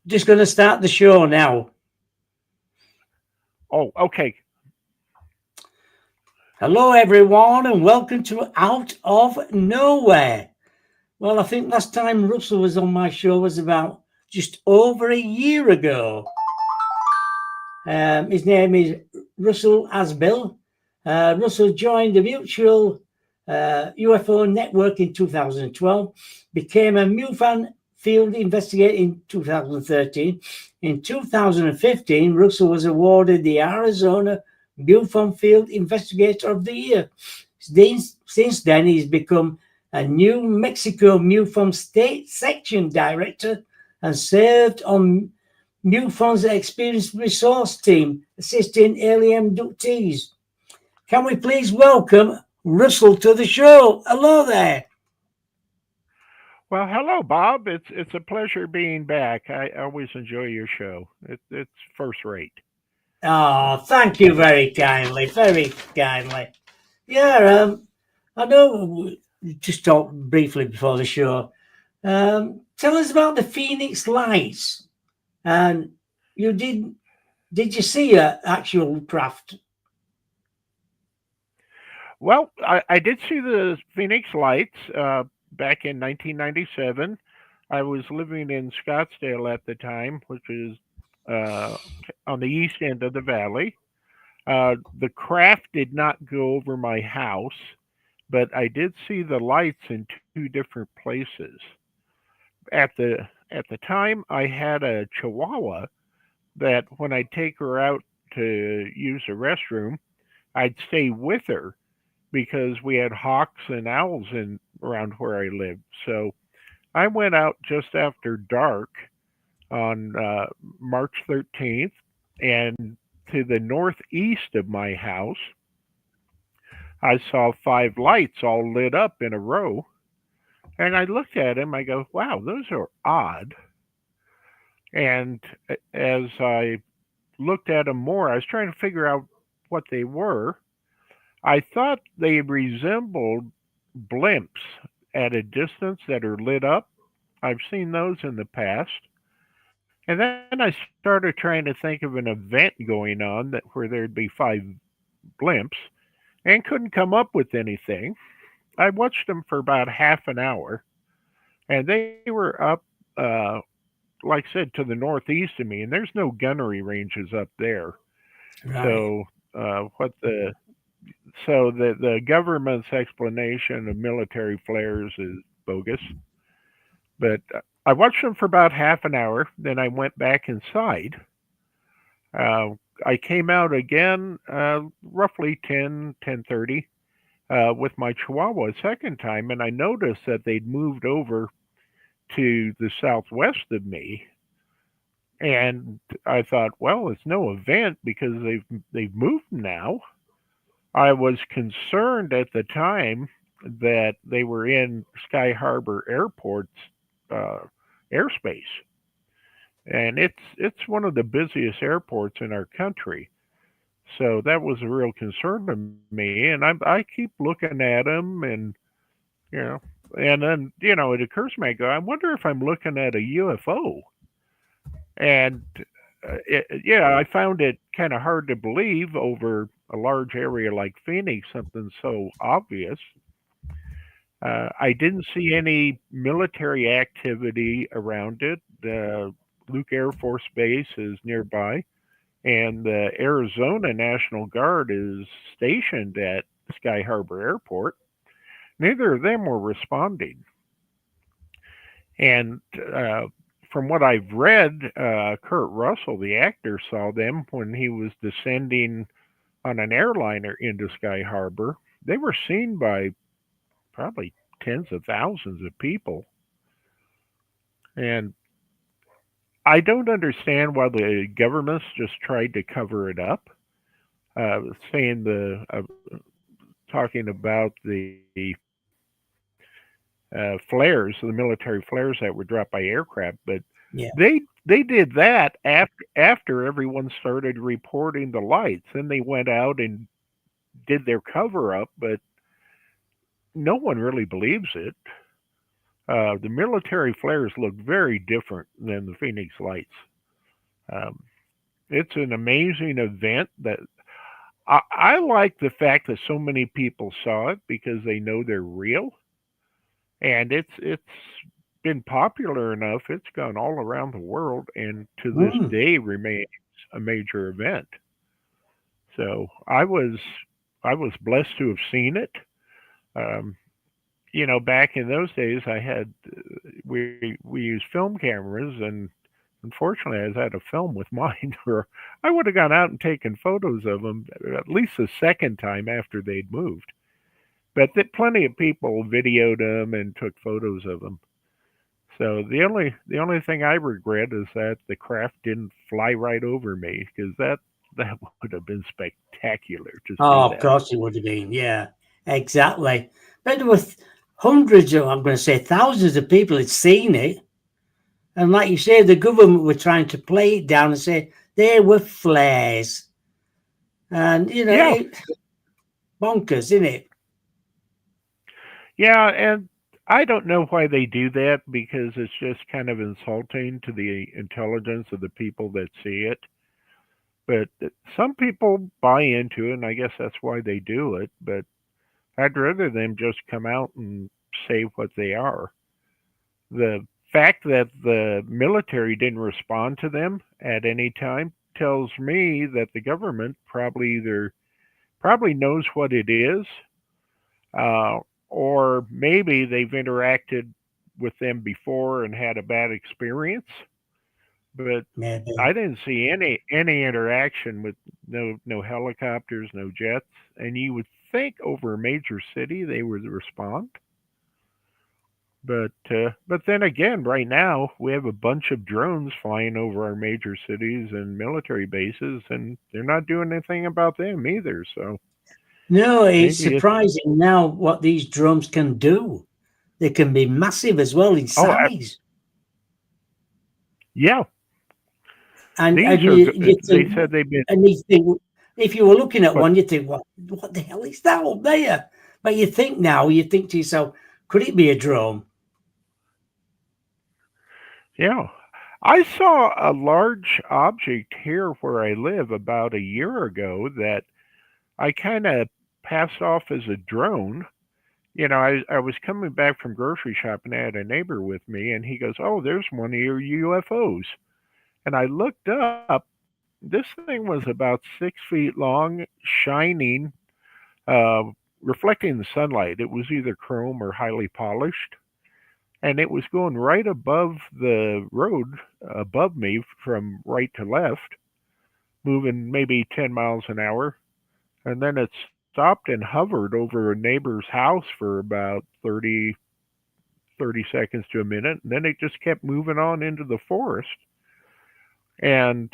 Just going to start the show now. Oh, okay. Hello, everyone, and welcome to Out of Nowhere. Well, I think last time Russell was on my show was about just over a year ago. His name is Russell Asbill. Russell joined the Mutual UFO Network in 2012, became a MUFON field investigator in 2013. In 2015, Russell was awarded the Arizona MUFON Field Investigator of the Year. Since then, he's become a New Mexico MUFON State Section Director and served on MUFON's experienced resource team assisting alien abductees. Can we please welcome Russell to the show? Hello there. Well, hello, Bob. It's a pleasure being back. I always enjoy your show. It's first rate. Oh, thank you very kindly, very kindly. Yeah, I know we just talked briefly before the show. Tell us about the Phoenix Lights. And you did you see a actual craft? Well, I did see the Phoenix Lights back in 1997. I was living in Scottsdale at the time, which is uh, on the east end of the valley. The craft did not go over my house, but I did see the lights in two different places. At the time, I had a Chihuahua that when I'd take her out to use the restroom, I'd stay with her because we had hawks and owls in around where I lived. So I went out just after dark on March 13th, and to the northeast of my house, I saw five lights all lit up in a row. And I looked at them, I go, wow, those are odd. And as I looked at them more, I was trying to figure out what they were. I thought they resembled blimps at a distance that are lit up. I've seen those in the past. And then I started trying to think of an event going on where there'd be five blimps and couldn't come up with anything. I watched them for about half an hour and they were up, uh, like I said, to the northeast of me, and there's no gunnery ranges up there. Right. So, what the government's explanation of military flares is bogus. But I watched them for about half an hour. Then I went back inside. Uh, I came out again, roughly 10:30, with my Chihuahua a second time, and I noticed that they'd moved over to the southwest of me. And I thought, well, it's no event because they've moved now. I was concerned at the time that they were in Sky Harbor Airport's uh, airspace, and it's one of the busiest airports in our country. So that was a real concern to me, and I keep looking at them, and you know, and then it occurs to me, I go, I wonder if I'm looking at a UFO, and yeah, I found it kind of hard to believe over a large area like Phoenix, something so obvious. I didn't see any military activity around it. Luke Air Force Base is nearby, and the Arizona National Guard is stationed at Sky Harbor Airport. Neither of them were responding. And from what I've read, Kurt Russell, the actor, saw them when he was descending on an airliner into Sky Harbor. They were seen by probably tens of thousands of people. And I don't understand why the governments just tried to cover it up, saying talking about the flares, the military flares that were dropped by aircraft, but Yeah. they did that after everyone started reporting the lights. Then they went out and did their cover up, but no one really believes it. the military flares look very different than the Phoenix Lights. Um, it's an amazing event that I like the fact that so many people saw it because they know they're real, and it's been popular enough. It's gone all around the world, and to this Mm. day remains a major event. So I was blessed to have seen it. Um, back in those days, I had we used film cameras, and unfortunately, I had a film with mine, or I would have gone out and taken photos of them at least a second time after they'd moved. But plenty of people videoed them and took photos of them. So the only thing I regret is that the craft didn't fly right over me, because that would have been spectacular to see Oh, of that. course it would have been. Yeah, exactly. But there were hundreds of, I'm going to say thousands of people had seen it. And like you say, the government were trying to play it down and say they were flares. And, Yeah, bonkers, isn't it? yeah, and I don't know why they do that, because it's just kind of insulting to the intelligence of the people that see it. But some people buy into it, and I guess that's why they do it. But I'd rather them just come out and say what they are. The fact that the military didn't respond to them at any time tells me that the government probably knows what it is, uh, or maybe they've interacted with them before and had a bad experience. But Maybe. I didn't see any interaction with no helicopters, no jets, and you would think over a major city they would respond. But then again, right now we have a bunch of drones flying over our major cities and military bases, and they're not doing anything about them either. So No, it's maybe it's surprising now what these drones can do. They can be massive as well in oh size. yeah, And these and are you they think, said they've been and you think, if you were looking at but one, you think, what the hell is that up there? But you think to yourself, could it be a drone? yeah. I saw a large object here where I live about a year ago that I kind of passed off as a drone. I was coming back from grocery shopping. I had a neighbor with me, and he goes, "Oh, there's one of your UFOs." And I looked up. This thing was about 6 feet long, shining, uh, reflecting the sunlight. It was either chrome or highly polished, and it was going right above the road above me from right to left, moving maybe 10 miles an hour. And then it stopped and hovered over a neighbor's house for about 30 seconds to a minute. And then it just kept moving on into the forest. And,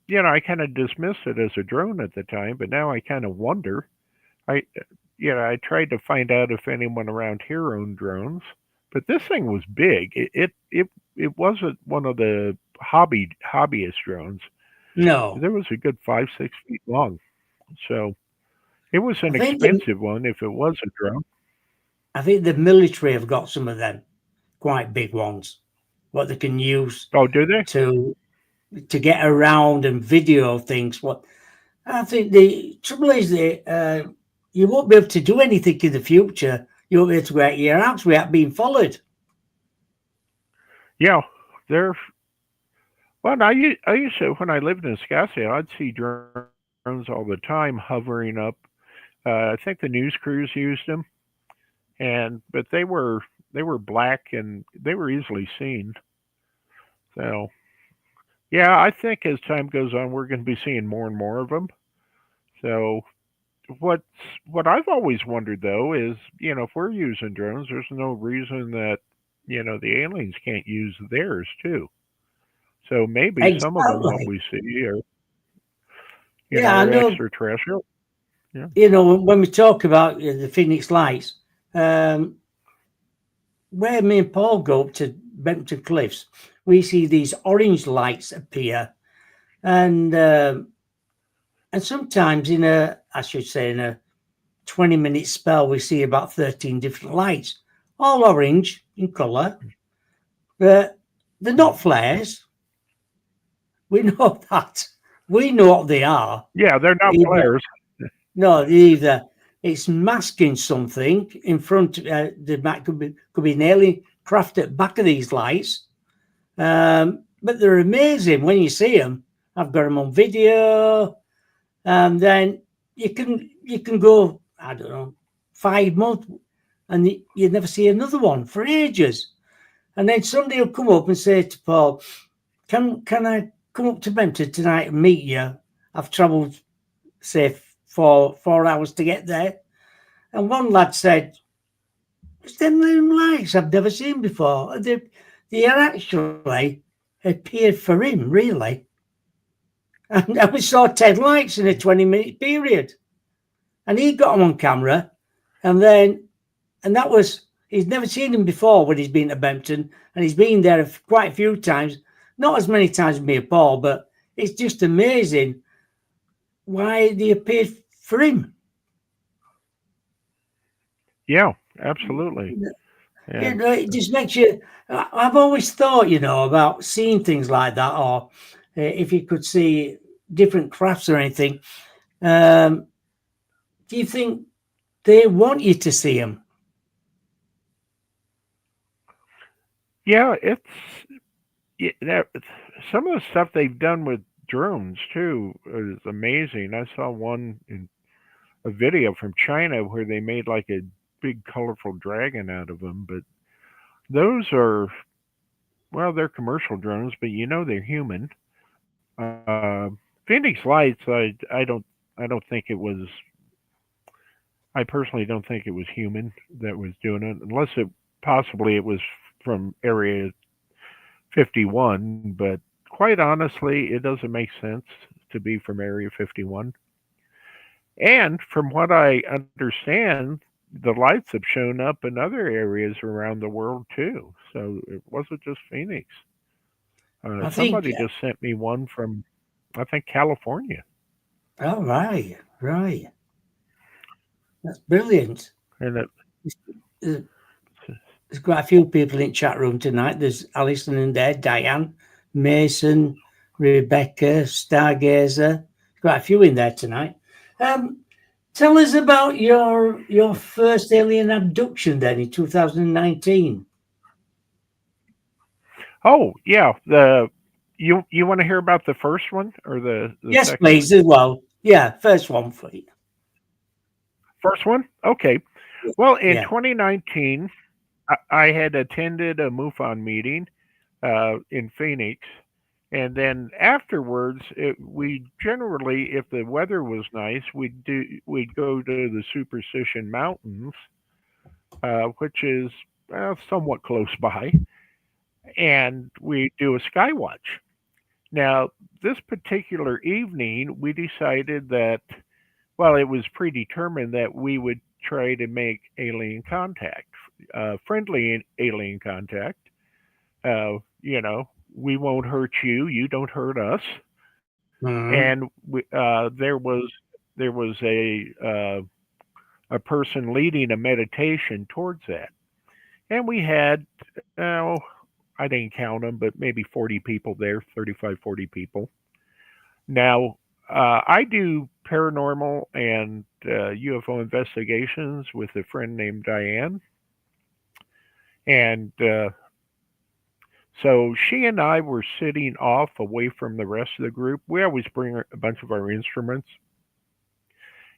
I kind of dismissed it as a drone at the time, but now I kind of wonder. I tried to find out if anyone around here owned drones, but this thing was big. It wasn't one of the hobbyist drones. No. There was a good 5 6 feet long. So it was I an think the expensive one if it was a drone. I think the military have got some of them quite big ones, what they can use Oh, do they? to get around and video things. What I think the trouble is that you won't be able to do anything in the future. You won't be able to go out your house without being followed. Yeah, they're well. I used to, when I lived in Scottsdale, I'd see drones all the time hovering up. I think the news crews used them, but they were black and they were easily seen. So yeah, I think as time goes on, we're going to be seeing more and more of them. So what's what I've always wondered though is, if we're using drones, there's no reason that the aliens can't use theirs too. So maybe some of them what Exactly. we see are Yeah, I are know. extraterrestrial. Yeah. When we talk about the Phoenix Lights, um, where me and Paul go up to Bempton Cliffs, we see these orange lights appear, and sometimes I should say, in a 20-minute spell, we see about 13 different lights, all orange, in colour, but they're not flares. We know that. We know what they are. Yeah, they're not Either, flares. no, either it's masking something in front. The back could be an alien craft at the back of these lights. But they're amazing when you see them. I've got them on video, and then you can go, I don't know, 5 months, and you'd never see another one for ages. And then somebody will come up and say to Paul, can I come up to Benton tonight and meet you? I've travelled, say, for 4 hours to get there. And one lad said, it's them lights I've never seen before. They are actually appeared for him, really. And we saw 10 lights in a 20-minute period. And he got them on camera. And that was, he's never seen them before when he's been to Bempton. And he's been there quite a few times. Not as many times as me and Paul, but it's just amazing why they appeared for him. Yeah, absolutely. And It just makes you. I've always thought, about seeing things like that, or if you could see different crafts or anything. Do you think they want you to see them? yeah, some of the stuff they've done with drones too is amazing. I saw one in a video from China where they made like a big colorful dragon out of them, but those are, well, they're commercial drones, but they're human. Phoenix Lights, I don't think it was. I personally don't think it was human that was doing it, unless possibly it was from Area 51. But quite honestly, it doesn't make sense to be from Area 51. And from what I understand, the lights have shown up in other areas around the world too. So it wasn't just Phoenix. I think. Somebody just sent me one from, I think, California. Oh, right. That's brilliant. And There's there's quite a few people in chat room tonight. There's Alison in there, Diane, Mason, Rebecca, Stargazer. Quite a few in there tonight. Um, Tell us about your first alien abduction then in 2019. oh yeah, you want to hear about the first one or the Yes, second one? please, as well. Yeah, first one for you. First one, okay. Well, in Yeah. 2019, I had attended a MUFON meeting in Phoenix. And then afterwards, we generally, if the weather was nice, we'd go to the Superstition Mountains, which is somewhat close by, and we do a sky watch. Now, this particular evening, we decided that, well, it was predetermined that we would try to make alien contact, friendly alien contact. We won't hurt you, you don't hurt us. Mhm. And there was a person leading a meditation towards that, and we had, oh, I didn't count them, but maybe 40 people there, 35, 40 people. Now, I do paranormal and UFO investigations with a friend named Diane, and so she and I were sitting off away from the rest of the group. We always bring a bunch of our instruments,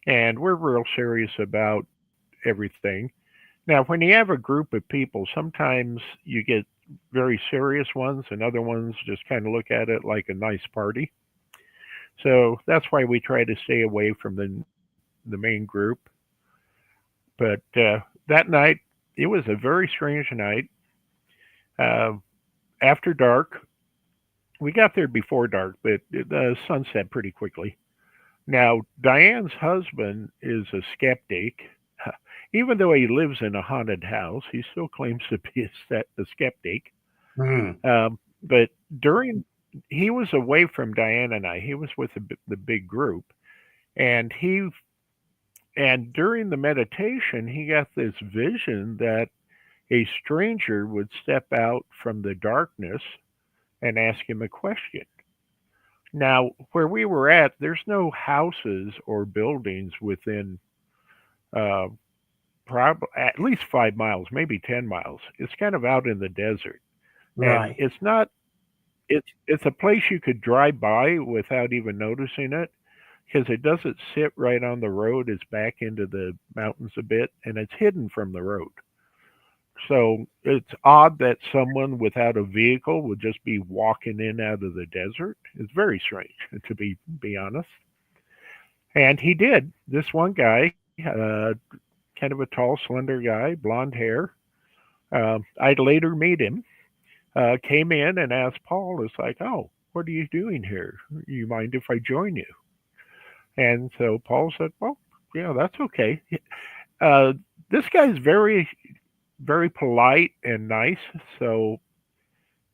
and we're real serious about everything. Now, when you have a group of people, sometimes you get very serious ones, and other ones just kind of look at it like a nice party. So that's why we try to stay away from the main group. But that night, it was a very strange night. Uh, After dark, we got there before dark, but the sun set pretty quickly. Now, Diane's husband is a skeptic. Even though he lives in a haunted house, he still claims to be a skeptic. Mhm. But during, he was away from Diane and I. He was with the big group, and during the meditation, he got this vision that a stranger would step out from the darkness and ask him a question. Now, where we were at, there's no houses or buildings within uh, at least 5 miles, maybe 10 miles. It's kind of out in the desert. And Right. it's not, it's a place you could drive by without even noticing it because it doesn't sit right on the road. It's back into the mountains a bit and it's hidden from the road. So it's odd that someone without a vehicle would just be walking in out of the desert. It's very strange, to be honest. And he did. This one guy, kind of a tall, slender guy, blonde hair. I'd later meet him. Came in and asked Paul, "It's like, oh, what are you doing here? You mind if I join you?" And so Paul said, "Well, yeah, that's okay." Uh, this guy's very polite and nice. So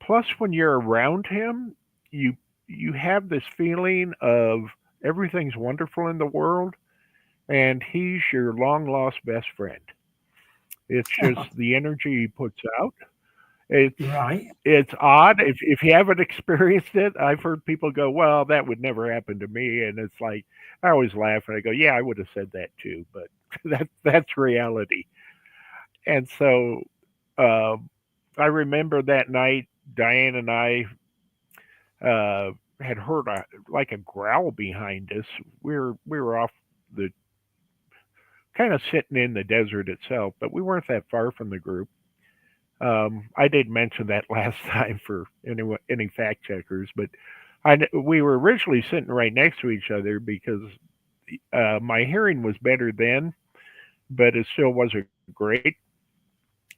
plus when you're around him, you you have this feeling of everything's wonderful in the world and he's your long lost best friend. It's just the energy he puts out. It's Right. it's odd if you haven't experienced it. I've heard people go, "Well, that would never happen to me," and it's like I always laugh and I go, "Yeah, I would have said that too," but that's reality. And so um, I remember that night, Diane and I had heard like a growl behind us. We were off the kind of sitting in the desert itself, but we weren't that far from the group. I did mention that last time for any fact checkers, but we were originally sitting right next to each other because my hearing was better then, but it still wasn't great.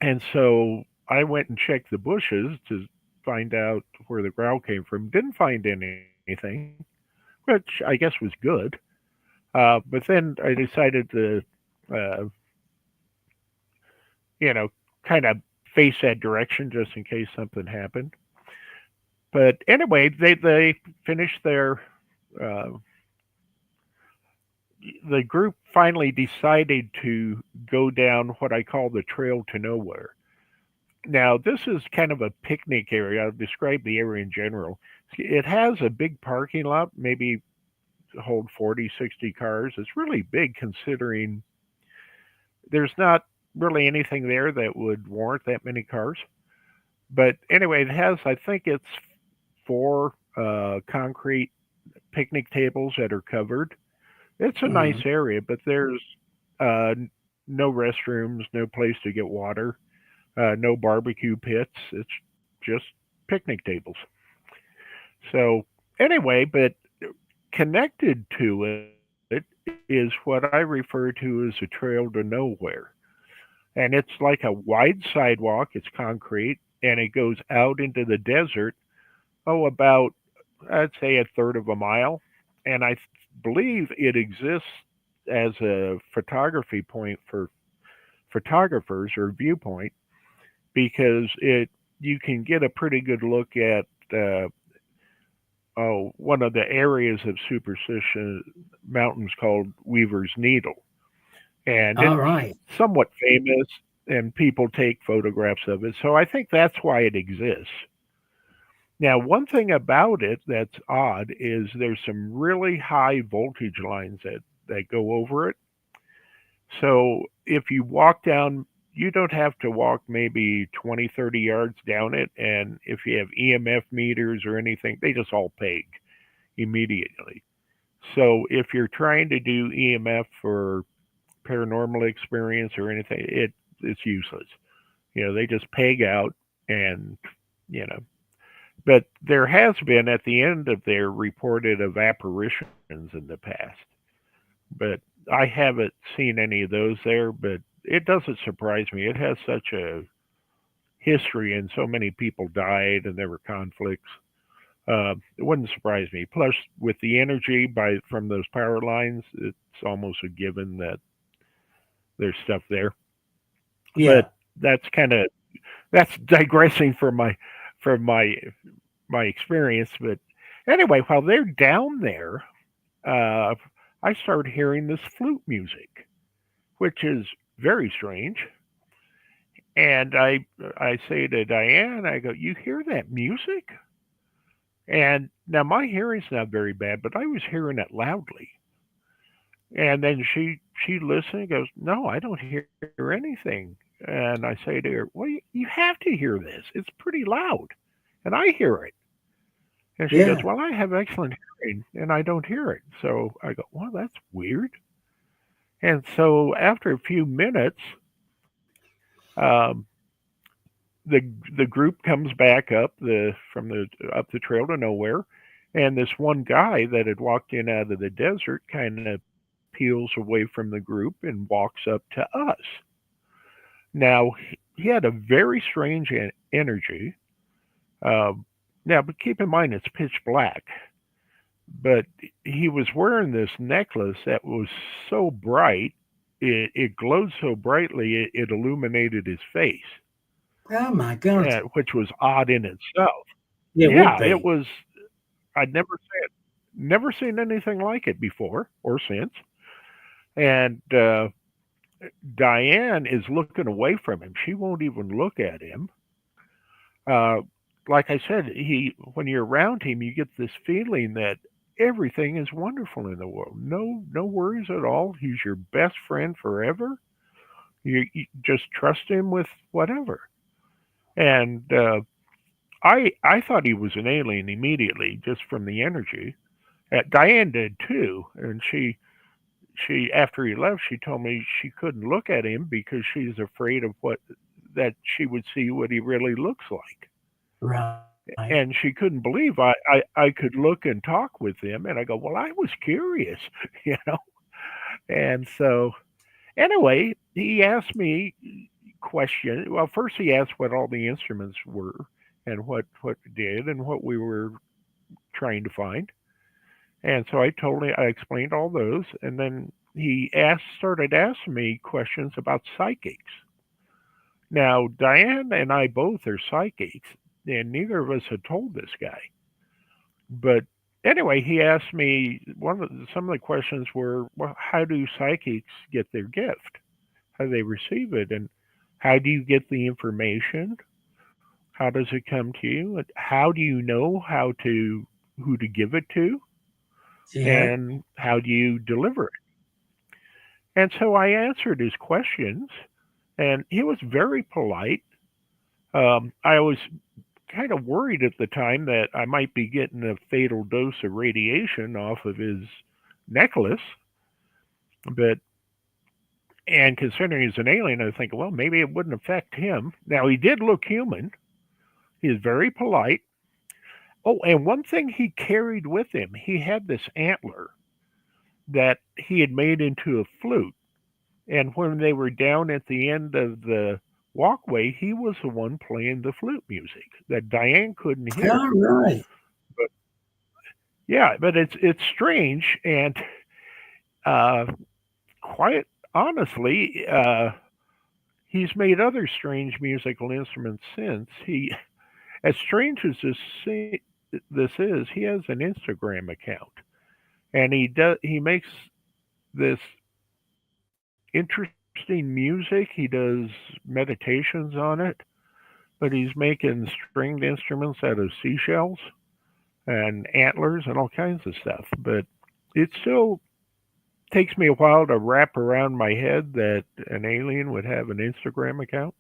And so I went and checked the bushes to find out where the growl came from. Didn't find anything, which I guess was good. But then I decided to, uh, kind of face that direction just in case something happened. But anyway, they finished their. Uh, the group finally decided to go down what I call the trail to nowhere. Now, this is kind of a picnic area. I'll describe the area in general. It has a big parking lot, maybe hold 40, 60 cars. It's really big considering there's not really anything there that would warrant that many cars. But anyway, it has, I think it's four concrete picnic tables that are covered. It's a nice Mm. area, but there's uh, no restrooms, no place to get water, no barbecue pits. It's just picnic tables. So anyway, but connected to it is what I refer to as a trail to nowhere. And it's like a wide sidewalk, it's concrete, and it goes out into the desert, oh, about, I'd say, a third of a mile. And I believe it exists as a photography point for photographers or viewpoint because you can get a pretty good look at one of the areas of Superstition Mountains called Weaver's Needle, and All it's right. somewhat famous, and people take photographs of it. So I think that's why it exists. Now, one thing about it that's odd is there's some really high voltage lines that go over it. So if you walk down, you don't have to walk maybe 20, 30 yards down it. And if you have EMF meters or anything, they just all peg immediately. So if you're trying to do EMF for paranormal experience or anything, it's useless. They just peg out and, you know, but there has been at the end of their reported of apparitions in the past. But I haven't seen any of those there, but it doesn't surprise me. It has such a history and so many people died and there were conflicts. It wouldn't surprise me. Plus, with the energy from those power lines, it's almost a given that there's stuff there. But Yeah. that's kind of that's digressing from my experience. But anyway, while they're down there, uh, I started hearing this flute music, which is very strange. And I say to Diane, I go, "You hear that music?" And now my hearing's not very bad, but I was hearing it loudly. And then she listened and goes, "No, I don't hear anything." And I say to her, "Well, you have to hear this. It's pretty loud, and I hear it." And she goes, Yeah. "Well, I have excellent hearing, and I don't hear it." So I go, "Well, that's weird." And so after a few minutes, um, the the group comes back up the trail to nowhere, and this one guy that had walked in out of the desert kind of peels away from the group and walks up to us. Now he had a very strange energy. Um, Now, but keep in mind it's pitch black, but he was wearing this necklace that was so bright. It glowed so brightly it illuminated his face, Oh my God. which was odd in itself. It would Yeah, it be. was. I'd never seen anything like it before or since. And Diane is looking away from him. She won't even look at him. Uh, like I said, he when you're around him, you get this feeling that everything is wonderful in the world. No worries at all. He's your best friend forever. You just trust him with whatever. And I thought he was an alien immediately just from the energy. Diane did too, and she after he left, she told me she couldn't look at him because she's afraid of what that she would see what he really looks like. Right. And she couldn't believe I could look and talk with him. And I go, well, I was curious, you know. And so anyway, he asked me question. Well, first he asked what all the instruments were and what it did and what we were trying to find. And so I told him, I explained all those, and then he started asking me questions about psychics. Now, Diane and I both are psychics, and neither of us had told this guy. But anyway, he asked me some of the questions were, well, how do psychics get their gift? How do they receive it, and how do you get the information? How does it come to you? And how do you know who to give it to, Yeah. and how do you deliver it? And so I answered his questions, and he was very polite. I was kind of worried at the time that I might be getting a fatal dose of radiation off of his necklace, but and considering he's an alien, I think, well, maybe it wouldn't affect him. Now he did look human. He is very polite. Oh, and one thing he carried with him, he had this antler that he had made into a flute. And when they were down at the end of the walkway, he was the one playing the flute music that Diane couldn't hear. All right. But yeah, but it's strange and uh, quite honestly, he's made other strange musical instruments since. He, as strange as this is, he has an Instagram account, and he makes this interesting music. He does meditations on it, but he's making stringed instruments out of seashells and antlers and all kinds of stuff. But it still takes me a while to wrap around my head that an alien would have an Instagram account.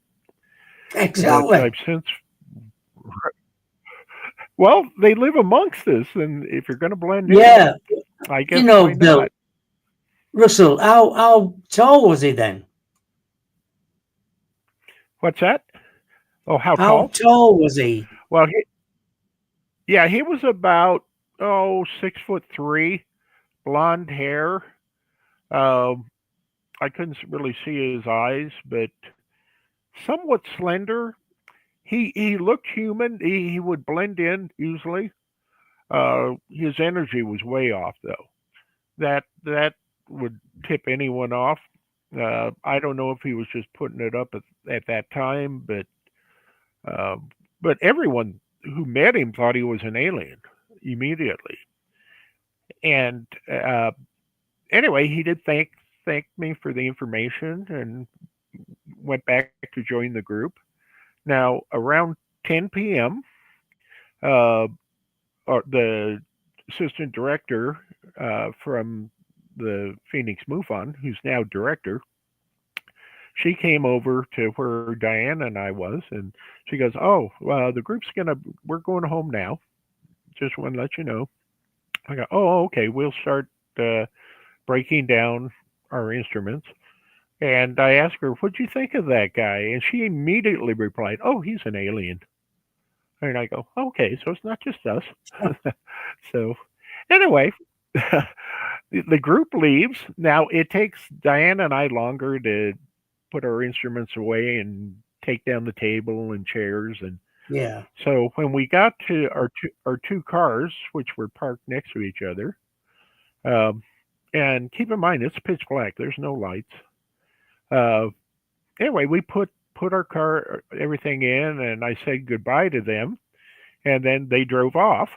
But Exactly. I've since, well, they live amongst us, and if you're going to blend in, Yeah. I You guess know, why Bill, not? Russell, how tall was he then? What's that? Oh, how How tall? tall was he? Well, yeah, he was about 6'3", blonde hair. Um, I couldn't really see his eyes, but somewhat slender. He looked human. He would blend in easily. His energy was way off though. That would tip anyone off. I don't know if he was just putting it up at that time, uh, but everyone who met him thought he was an alien immediately. And anyway, he did thank me for the information, and went back to join the group. Now, around 10 p.m., uh, the assistant director from the Phoenix MUFON, who's now director, she came over to where Diana and I was, and she goes, "Oh, the group's we're going home now. Just want to let you know." I go, "Oh, okay. We'll start uh, breaking down our instruments." And I asked her, "What'd you think of that guy?" And she immediately replied, "Oh, he's an alien." And I go, "Okay, so it's not just us." So anyway, the group leaves. Now it takes Diana and I longer to put our instruments away and take down the table and chairs. And Yeah. so when we got to our two cars, which were parked next to each other, um, and keep in mind it's pitch black. There's no lights. Uh, anyway, we put our car everything in, and I said goodbye to them, and then they drove off.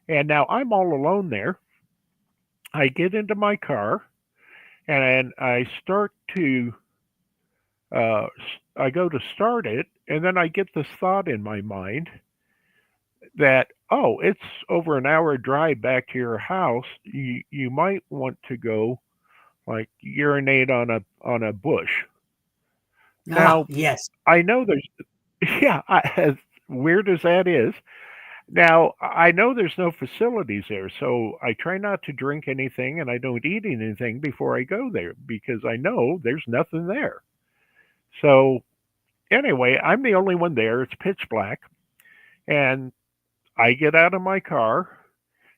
And now I'm all alone there. I get into my car and I start to I go to start it, and then I get this thought in my mind that, oh, it's over an hour drive back to your house. You might want to go like urinate on a bush. Ah, Now yes. I know there's yeah, as weird as that is. Now I know there's no facilities there, so I try not to drink anything and I don't eat anything before I go there because I know there's nothing there. So anyway, I'm the only one there. It's pitch black, and I get out of my car.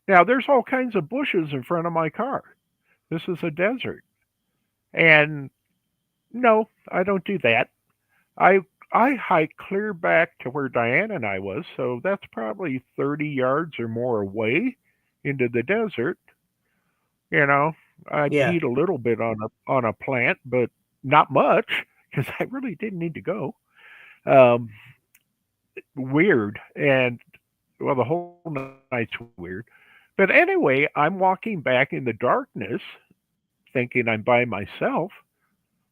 Now there's all kinds of bushes in front of my car. This is a desert. And no, I don't do that. I I hike clear back to where Diana and I was, so that's probably 30 yards or more away into the desert. You know, I Yeah. peed a little bit on a plant, but not much because I really didn't need to go. Um, weird, and well, the whole night's weird. But anyway, I'm walking back in the darkness, thinking I'm by myself,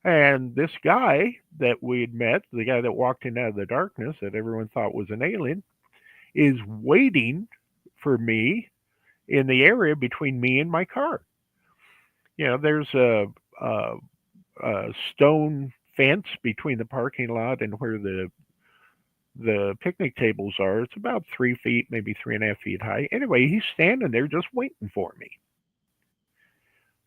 and this guy that we had met, the guy that walked in out of the darkness that everyone thought was an alien, is waiting for me in the area between me and my car. You know, there's a, a stone fence between the parking lot and where the picnic tables are. It's about 3 feet, maybe 3.5 feet high. Anyway, he's standing there just waiting for me.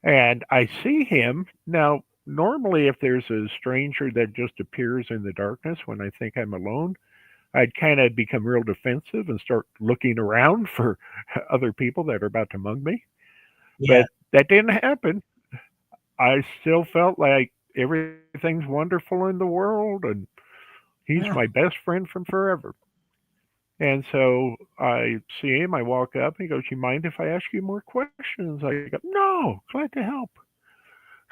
And I see him. Now, normally, if there's a stranger that just appears in the darkness when I think I'm alone, I'd kind of become real defensive and start looking around for other people that are about to mug me. Yeah. But that didn't happen. I still felt like everything's wonderful in the world and he's my Ah, best friend from forever. And so I see him, I walk up, he goes, "You mind if I ask you more questions?" I go, "No, glad to help."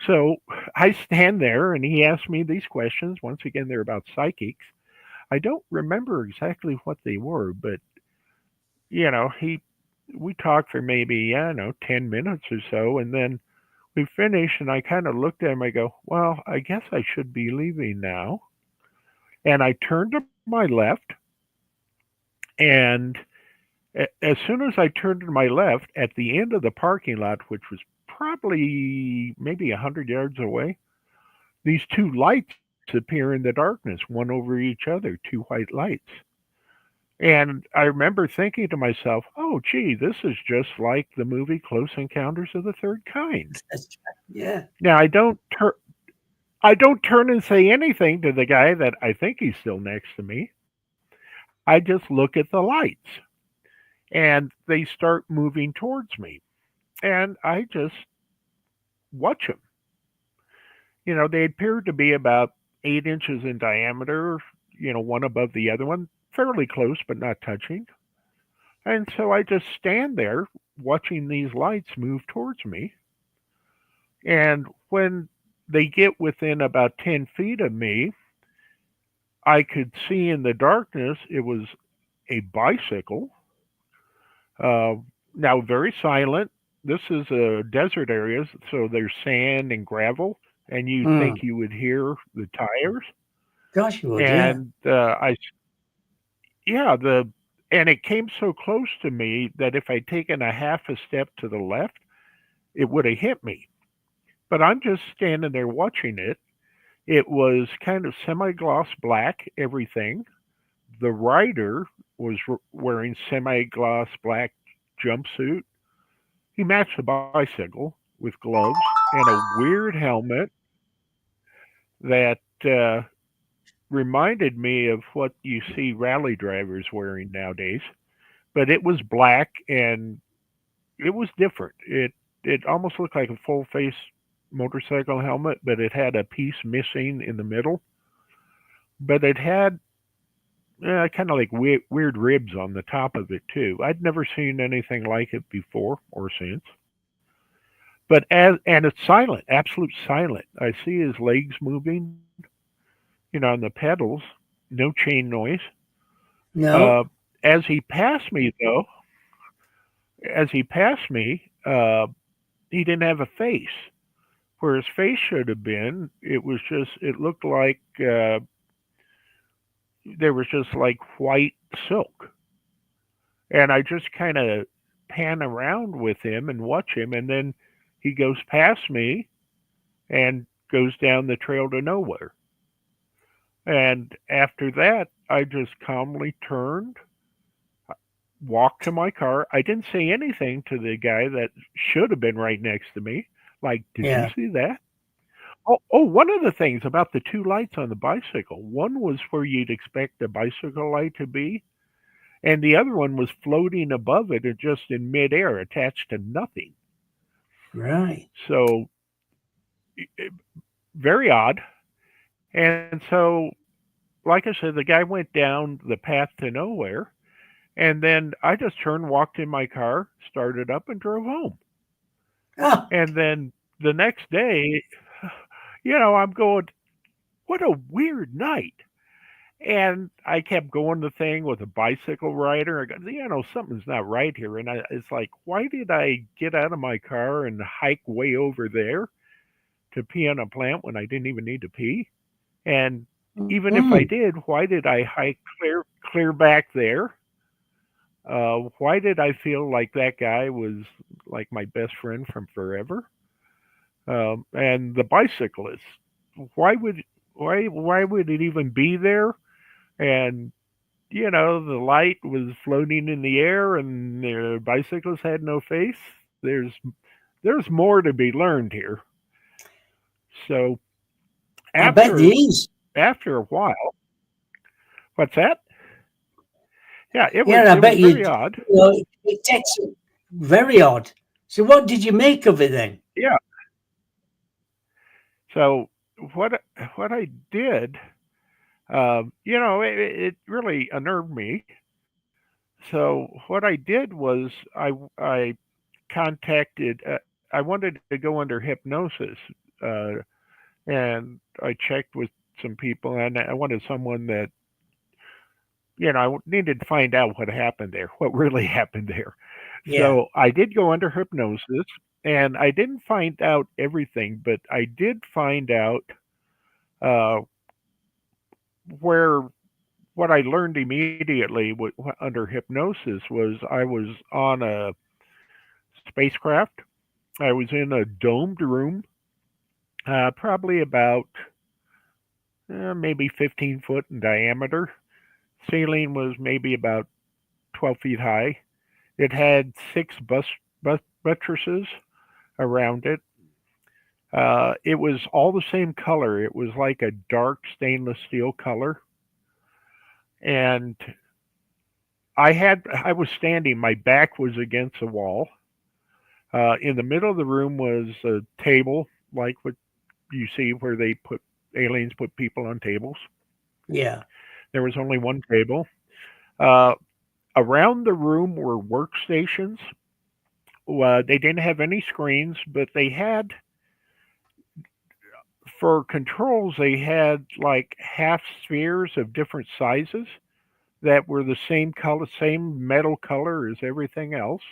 So I stand there and he asks me these questions. Once again, they're about psychics. I don't remember exactly what they were, but he we talked for maybe, I don't know, 10 minutes or so, and then we finished and I kind of looked at him. I go, "Well, I guess I should be leaving now." And I turned to my left, and as soon as I turned to my left at the end of the parking lot, which was probably maybe 100 yards away, these two lights appear in the darkness, one over each other, two white lights. And I remember thinking to myself, "Oh, gee, this is just like the movie Close Encounters of the Third Kind." that's, yeah. Now, I don't turn and say anything to the guy that I think he's still next to me. I just look at the lights, and they start moving towards me, and I just watch them. They appeared to be about 8 inches in diameter, one above the other one, fairly close but not touching. And so I just stand there watching these lights move towards me. And when they get within about 10 feet of me, I could see in the darkness it was a bicycle. Uh, now, very silent. This is a desert area, so there's sand and gravel, and you Mm, think you would hear the tires. Gosh, you would, yeah. And yeah, and it came so close to me that if I'd taken a half a step to the left, it would have hit me. But I'm just standing there watching it. It was kind of semi-gloss black, everything. The rider was wearing semi-gloss black jumpsuit. He matched the bicycle with gloves and a weird helmet that reminded me of what you see rally drivers wearing nowadays. But it was black and it was different. It almost looked like a full face motorcycle helmet, but it had a piece missing in the middle. But it had kind of like weird ribs on the top of it too. I'd never seen anything like it before or since. But and it's silent, absolute silent. I see his legs moving, on the pedals, no chain noise. Uh, No. as he passed me, though, as he passed me, he didn't have a face. Where his face should have been, it looked like there was just like white silk. And I just kind of pan around with him and watch him, and then he goes past me and goes down the trail to nowhere. And after that, I just calmly turned, walked to my car. I didn't say anything to the guy that should have been right next to me. Like, did you Yeah. see that? One of the things about the two lights on the bicycle, one was where you'd expect a bicycle light to be, and the other one was floating above it and just in midair, attached to nothing. Right. So, very odd. And so, like I said, the guy went down the path to nowhere, and then I just turned, walked in my car, started up, and drove home. Ah, And then the next day, I'm going, what a weird night. And I kept going the thing with a bicycle rider. I go, something's not right here. And it's like, why did I get out of my car and hike way over there to pee on a plant when I didn't even need to pee? And even if I mm, did, why did I hike clear back there? Why did I feel like that guy was like my best friend from forever? And the bicyclist, why would why would it even be there? And the light was floating in the air, and the bicyclist had no face. There's more to be learned here. So I bet there after is. after a while, what's that? Yeah, Yeah, I it was bet you, very odd. it takes very odd. So, what did you make of it then? Yeah. So what what I did, it really unnerved me. So what I did was I contacted. I wanted to go under hypnosis, uh, and I checked with some people, and I wanted someone that I needed to find out what happened there, what really happened there. Yeah. So I did go under hypnosis, and I didn't find out everything, but I did find out uh, where what I learned immediately under hypnosis was I was on a spacecraft. I was in a domed room, probably about maybe 15 foot in diameter. Ceiling was maybe about 12 feet high. It had six buttresses around it. It was all the same color. It was like a dark stainless steel color. And I was standing, my back was against a wall. In the middle of the room was a table, like what you see where they put aliens put people on tables. Yeah. There was only one table. Uh, Around the room were workstations. They didn't have any screens, but they had for controls. They had like half spheres of different sizes that were the same color, same metal color as everything else.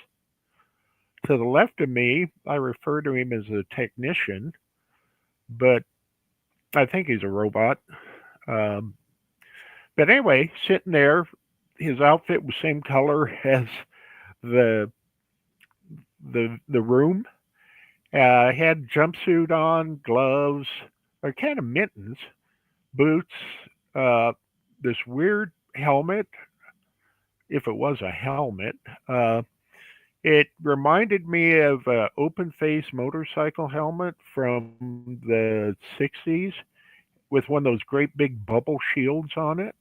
To the left of me, I refer to him as a technician, but I think he's a robot. But anyway, sitting there, his outfit was same color as the the room. Had jumpsuit on, gloves, or kind of mittens, boots, uh, this weird helmet, if it was a helmet. It reminded me of an open face motorcycle helmet from the 60s with one of those great big bubble shields on it.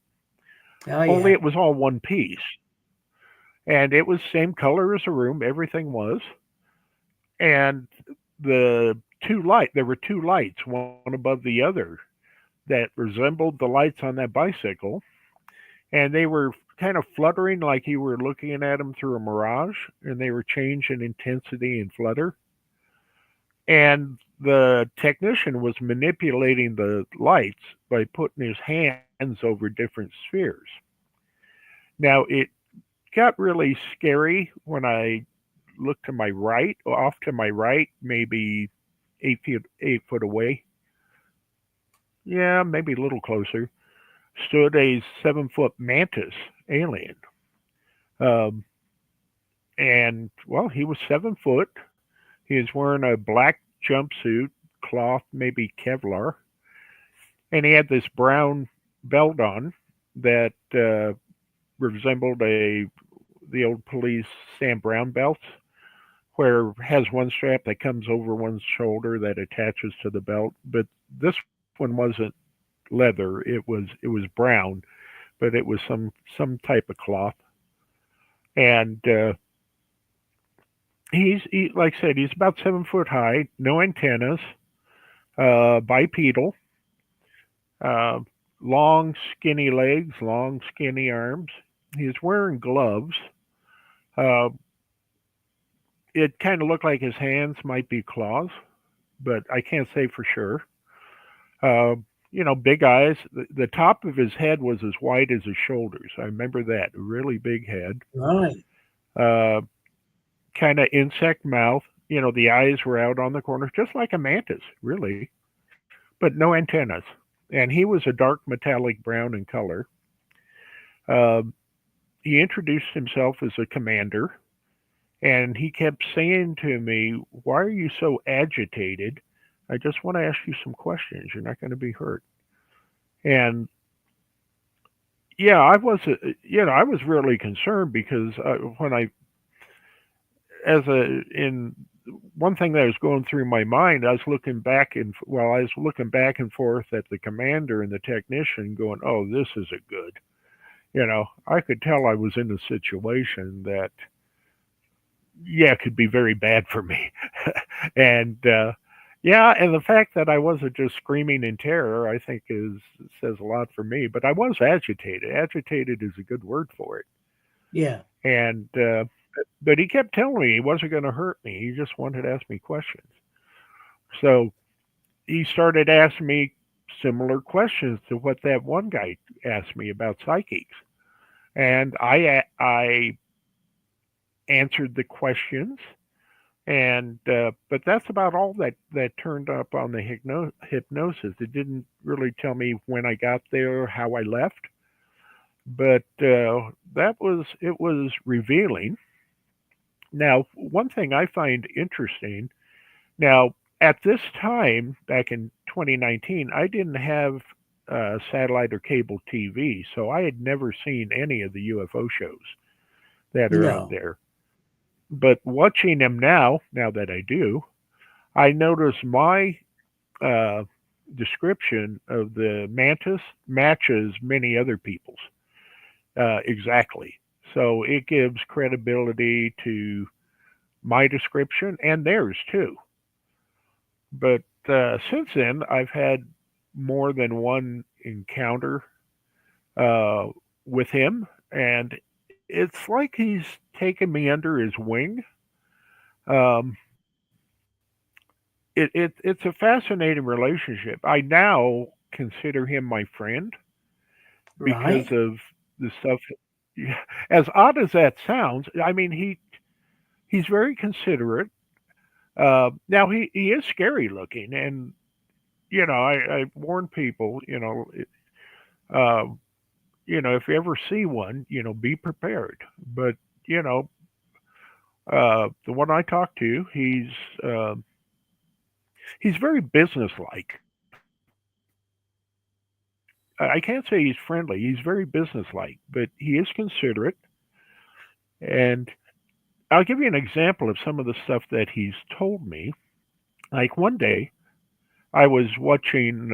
Oh Only yeah. it was all one piece. And it was same color as the room, everything was. And there were two lights, one above the other, that resembled the lights on that bicycle, and they were kind of fluttering like you were looking at them through a mirage, and they were changing intensity and flutter. And the technician was manipulating the lights by putting his hands over different spheres. Now, it got really scary when I looked to my right, off to my right, maybe 8 foot away. Yeah, maybe a little closer. Stood a 7 foot mantis alien. Um, and, well, he was 7 foot. He was wearing a black jumpsuit, cloth, maybe Kevlar, and he had this brown belt on that resembled the old police Sam Brown belts, where it has one strap that comes over one's shoulder that attaches to the belt. But this one wasn't leather; it was brown, but it was some type of cloth. And like I said, he's about 7 foot high, no antennas, bipedal, uh, long skinny legs, long skinny arms. He's wearing gloves. Uh, it kind of looked like his hands might be claws, but I can't say for sure. Uh, big eyes. The top of his head was as wide as his shoulders. I remember that. A really big head. Right. Uh, kind of insect mouth. The eyes were out on the corners, just like a mantis, really, but no antennas. And he was a dark metallic brown in color. Um, he introduced himself as a commander, and he kept saying to me, "Why are you so agitated? I just want to ask you some questions. You're not going to be hurt." And yeah, I was really concerned because when I, as a, in one thing that was going through my mind, I was looking back and forth at the commander and the technician, going, "Oh, this isn't good." I could tell I was in a situation that, yeah, could be very bad for me. And yeah, and the fact that I wasn't just screaming in terror, I think is says a lot for me. But I was agitated. Agitated is a good word for it. Yeah. And but he kept telling me he wasn't going to hurt me. He just wanted to ask me questions. So he started asking me similar questions to what that one guy asked me about psychics, and I answered the questions. And but that's about all that turned up on the hypnosis. It didn't really tell me when I got there, how I left, but that was it was revealing. Now, one thing I find interesting now, at this time back in 2019, I didn't have satellite or cable TV, so I had never seen any of the UFO shows that are out No. there. But watching them now that I do, I notice my uh, description of the mantis matches many other people's exactly. So it gives credibility to my description and theirs too. But since then, I've had more than one encounter uh, with him, and it's like he's taken me under his wing. Um, it's a fascinating relationship. I now consider him my friend because Right. of the stuff. As odd as that sounds, I mean he's very considerate. Now he is scary looking, and I warn people. Uh, if you ever see one, be prepared. But you know, the one I talked to, uh, he's very businesslike. I can't say he's friendly. He's very businesslike, but he is considerate. And I'll give you an example of some of the stuff that he's told me. Like one day, I was watching.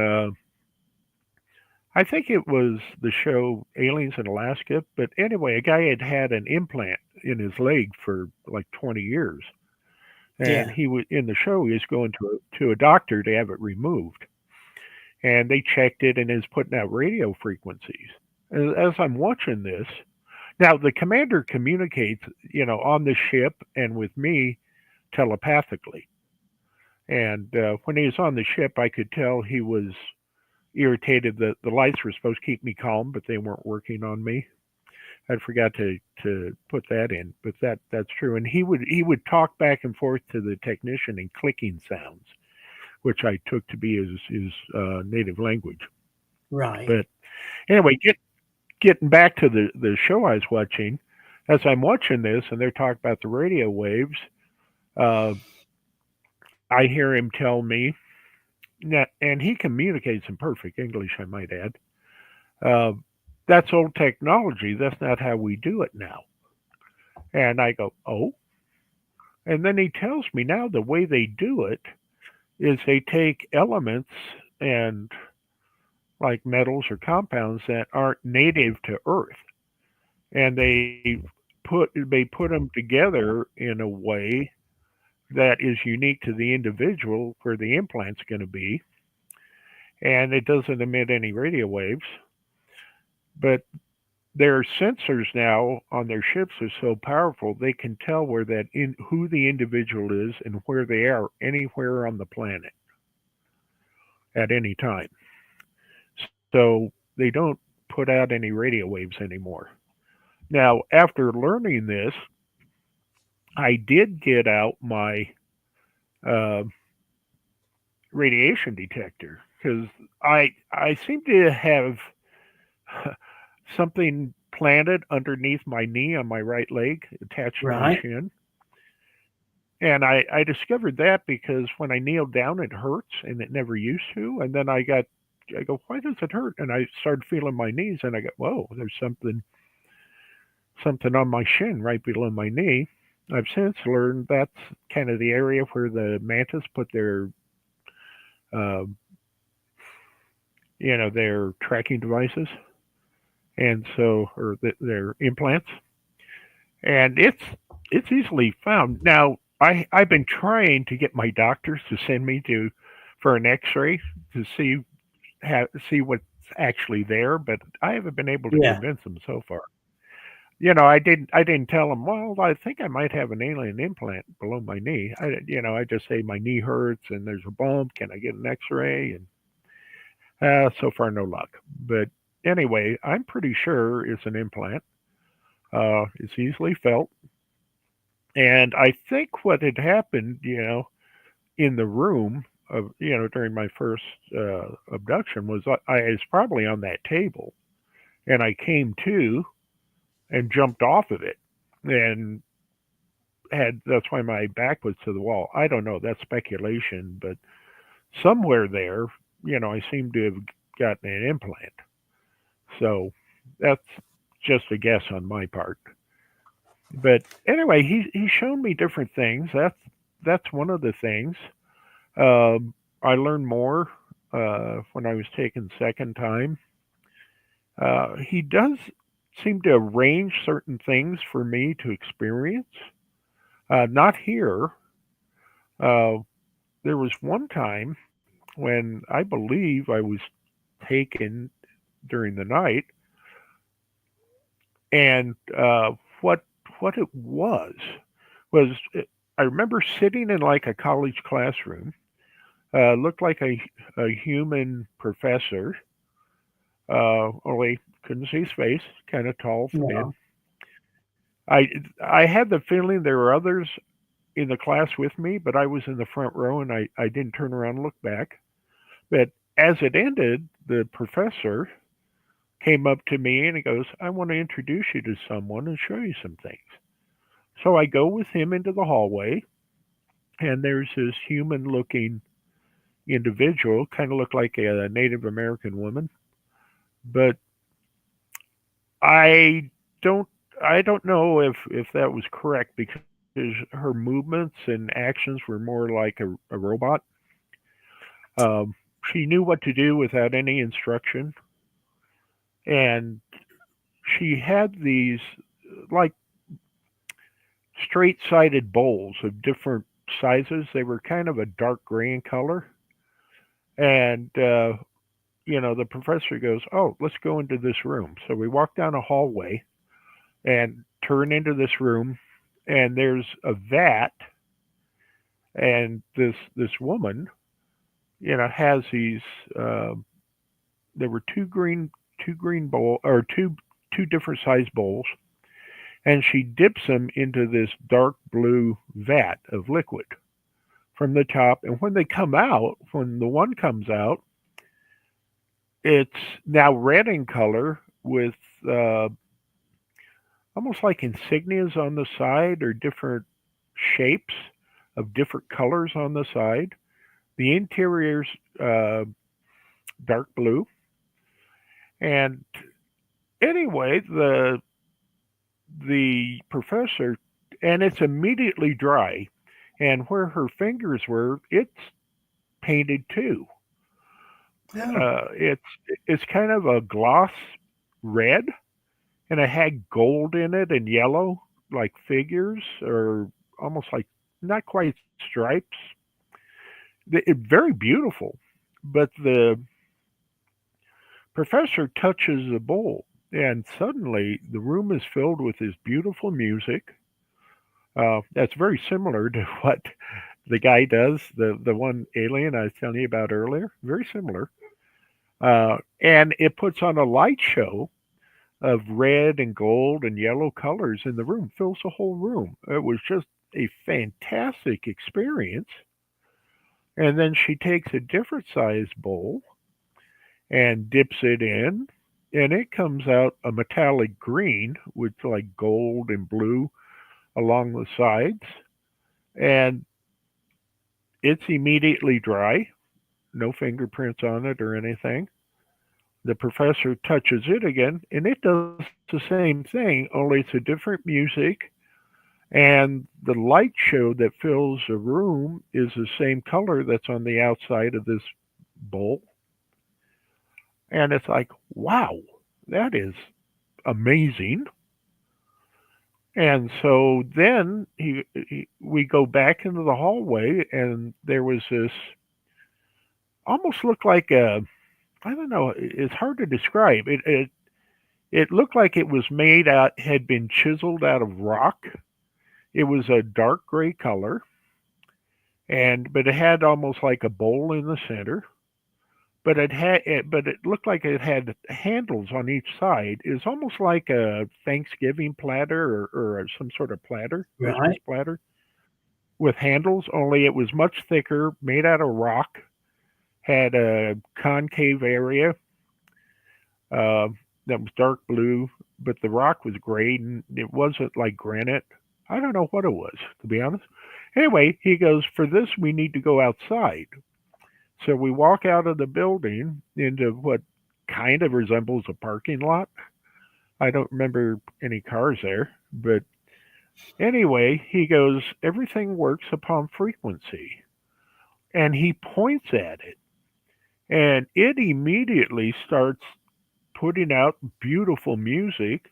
I think it was the show Aliens in Alaska. But anyway, a guy had had an implant in his leg for like 20 years, and Yeah. he was in the show. He was going to a doctor to have it removed, and they checked it, and it's putting out radio frequencies. As I'm watching this, now the commander communicates, on the ship and with me telepathically. And when he was on the ship, I could tell he was irritated that the lights were supposed to keep me calm, but they weren't working on me. I forgot to put that in, but that's true. And he would talk back and forth to the technician in clicking sounds, which I took to be his native language. Right. But anyway, getting back to the show I was watching, as I'm watching this and they're talking about the radio waves, uh, I hear him tell me, and he communicates in perfect English, I might add. Uh, that's old technology. That's not how we do it now. And I go, oh. And then he tells me now the way they do it is they take elements and like metals or compounds that aren't native to Earth, and they put them together in a way that is unique to the individual where the implant's going to be, and it doesn't emit any radio waves. But their sensors now on their ships are so powerful they can tell who the individual is and where they are anywhere on the planet at any time. So they don't put out any radio waves anymore. Now, after learning this, I did get out my uh, radiation detector because I seem to have something planted underneath my knee on my right leg, attached to my Right. shin. And I discovered that because when I kneel down, it hurts, and it never used to. And then I go, why does it hurt? And I started feeling my knees, and I go, whoa, there's something on my shin right below my knee. I've since learned that's kind of the area where the mantis put uh, their tracking devices, and so their implants, and it's easily found. Now I've been trying to get my doctors to send me to for an X-ray to see what's actually there, but I haven't been able to Yeah. convince them so far. I didn't tell them. Well, I think I might have an alien implant below my knee. I just say my knee hurts and there's a bump. Can I get an X-ray? And so far, no luck. But anyway, I'm pretty sure it's an implant. It's easily felt, and I think what had happened, in the room of during my first abduction was I was probably on that table, and I came to and jumped off of it, and that's why my back was to the wall. I don't know. That's speculation, but somewhere there, I seem to have gotten an implant. So that's just a guess on my part. But anyway, he's shown me different things. That's one of the things. I learned more when I was taken second time. He does seem to arrange certain things for me to experience. Not here. Uh, there was one time when I believe I was taken during the night, and what it was I remember sitting in like a college classroom. Looked like a human professor. Only couldn't see his face. Kind of tall, No. thin. I I had the feeling there were others in the class with me, but I was in the front row and I didn't turn around and look back. But as it ended, the professor came up to me and he goes, I want to introduce you to someone and show you some things. So I go with him into the hallway, and there's this human looking individual, kind of looked like a Native American woman, but I don't I don't know if that was correct because her movements and actions were more like a robot. Um, she knew what to do without any instruction, and she had these like straight sided bowls of different sizes. They were kind of a dark gray in color. And, the professor goes, oh, let's go into this room. So we walk down a hallway and turn into this room. And there's a vat. And this woman, has these. Uh, there were two green bowl or two different size bowls, and she dips them into this dark blue vat of liquid from the top. And when the one comes out, it's now red in color with uh, almost like insignias on the side or different shapes of different colors on the side. The interior's uh, dark blue. And anyway, the professor, and it's immediately dry. And where her fingers were, it's painted too. Oh, It's kind of a gloss red, and it had gold in it and yellow, like figures, or almost like not quite stripes. Very beautiful, but the professor touches the bowl, and suddenly the room is filled with this beautiful music. That's very similar to what the guy does, the one alien I was telling you about earlier. Very similar. And it puts on a light show of red and gold and yellow colors, and the room fills the whole room. It was just a fantastic experience. And then she takes a different size bowl and dips it in, and it comes out a metallic green with like gold and blue along the sides. And it's immediately dry, no fingerprints on it or anything. The professor touches it again, and it does the same thing, only it's a different music, and the light show that fills the room is the same color that's on the outside of this bowl. And it's like, wow, that is amazing. And so then we go back into the hallway, and there was this almost looked like a, I don't know, it's hard to describe. It looked like it was made out, had been chiseled out of rock. It was a dark gray color, and but it had almost like a bowl in the center. But it looked like it had handles on each side. It was almost like a Thanksgiving platter or some sort of platter, Christmas right. platter, with handles. Only it was much thicker, made out of rock, had a concave area uh, that was dark blue, but the rock was gray and it wasn't like granite. I don't know what it was, to be honest. Anyway, he goes, for this, we need to go outside. So we walk out of the building into what kind of resembles a parking lot. I don't remember any cars there, but anyway, he goes, everything works upon frequency. And he points at it, and it immediately starts putting out beautiful music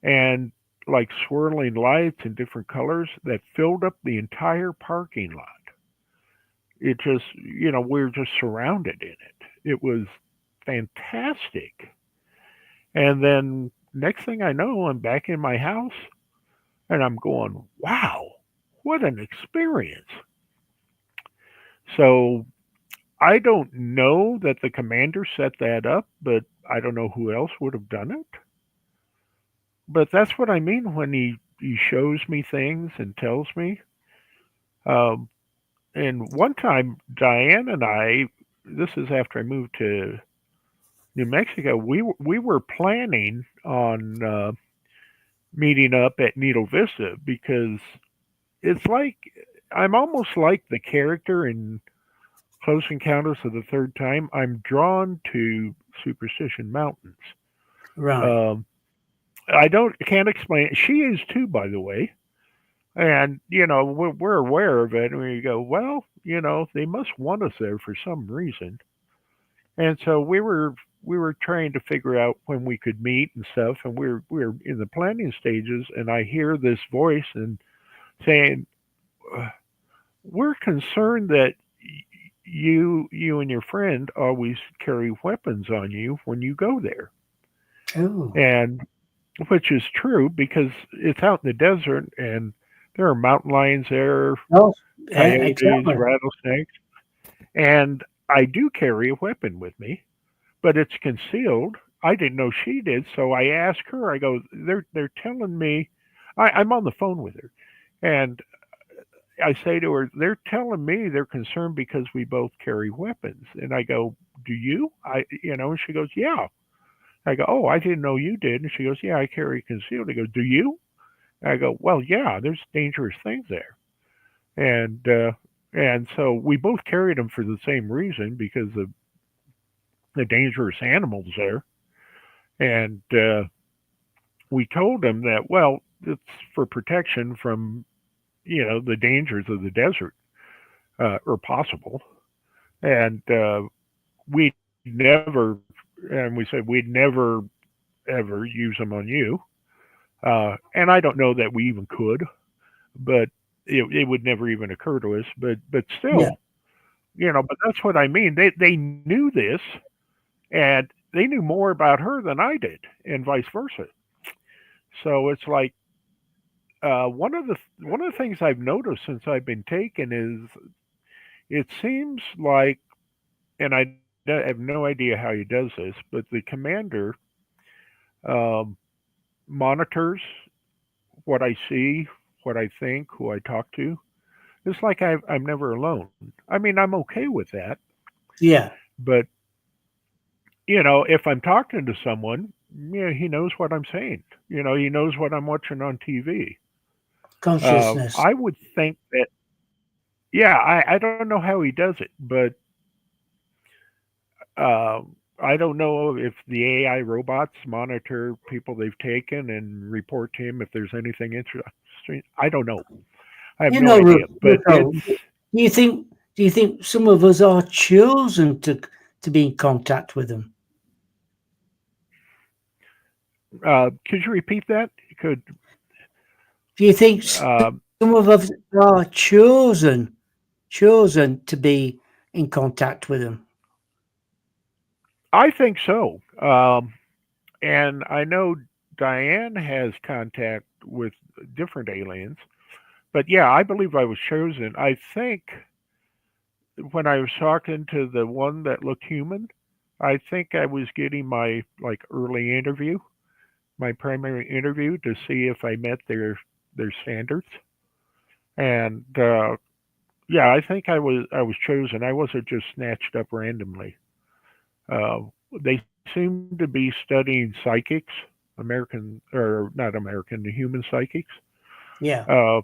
and like swirling lights in different colors that filled up the entire parking lot. It just, we're just surrounded in it. It was fantastic. And then next thing I know, I'm back in my house and I'm going, wow, what an experience. So I don't know that the commander set that up, but I don't know who else would have done it. But that's what I mean when he shows me things and tells me. Um, and one time, Diane and I, this is after I moved to New Mexico, we were planning on meeting up at Needle Vista because it's like I'm almost like the character in Close Encounters of the Third Time. I'm drawn to Superstition Mountains. Right. Um, can't explain it. She is too, by the way. And we're aware of it, and we go, well, they must want us there for some reason. And so we were trying to figure out when we could meet and stuff, and we're in the planning stages, and I hear this voice and saying, uh, "We're concerned that you and your friend always carry weapons on you when you go there," Oh. and which is true because it's out in the desert, and there are mountain lions there, Oh, yeah, coyotes, exactly. rattlesnakes, and I do carry a weapon with me, but it's concealed. I didn't know she did, so I asked her. I go, they're telling me, I'm on the phone with her, and I say to her, they're telling me they're concerned because we both carry weapons, and I go, do you? And she goes, yeah. I go, oh, I didn't know you did, and she goes, yeah, I carry concealed. I go, do you? I go, well, yeah, there's dangerous things there, and so we both carried them for the same reason because of the dangerous animals there. And we told them that, well, it's for protection from, the dangers of the desert, or possible. And we'd never, and we said we'd never, ever use them on you. And I don't know that we even could, but it would never even occur to us. But Yeah. still, but that's what I mean. They knew this, and they knew more about her than I did, and vice versa. So it's like one of the things I've noticed since I've been taken is it seems like, and I have no idea how he does this, but the commander um, monitors what I see, what I think, who I talk to. It's like I'm never alone. I mean, I'm okay with that, Yeah. but if I'm talking to someone, yeah, he knows what I'm saying. He knows what I'm watching on TV. Consciousness. I would think that, yeah, I don't know how he does it, but I don't know if the AI robots monitor people they've taken and report to him if there's anything interesting. I don't know. I have You no know, idea, but Russell, do you think some of us are chosen to be in contact with them? could you repeat that? Could Do you think uh, some of us are chosen to be in contact with them? I think so. And I know Diane has contact with different aliens, but yeah, I believe I was chosen. I think when I was talking to the one that looked human, I think I was getting my like early interview, my primary interview to see if I met their standards. And yeah, I think I was chosen. I wasn't just snatched up randomly. They seem to be studying psychics, American or not American, the human psychics. Yeah. Uh,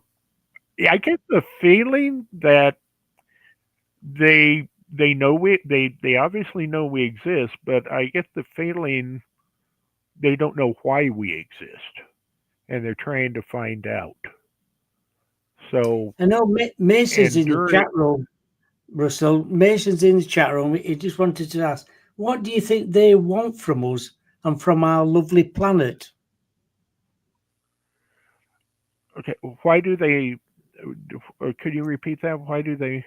yeah, I get the feeling that they know they obviously know we exist, but I get the feeling they don't know why we exist, and they're trying to find out. So, I know Mason's and in the during chat room, Russell. Mason's in the chat room. He just wanted to ask, what do you think they want from us and from our lovely planet? okay, why do they? Could you repeat that? Why do they?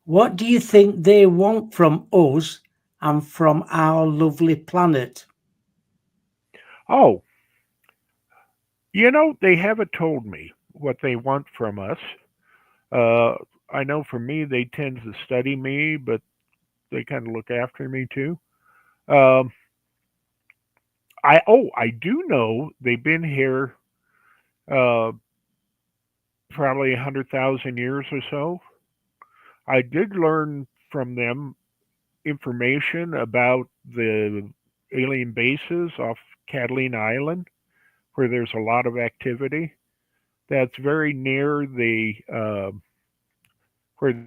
What do you think they want from us and from our lovely planet? Oh, they haven't told me what they want from us. Uh, I know for me, they tend to study me, but they kind of look after me too. Um, I do know they've been here uh, probably 100,000 years or so. I did learn from them information about the alien bases off Catalina Island, where there's a lot of activity. That's very near the where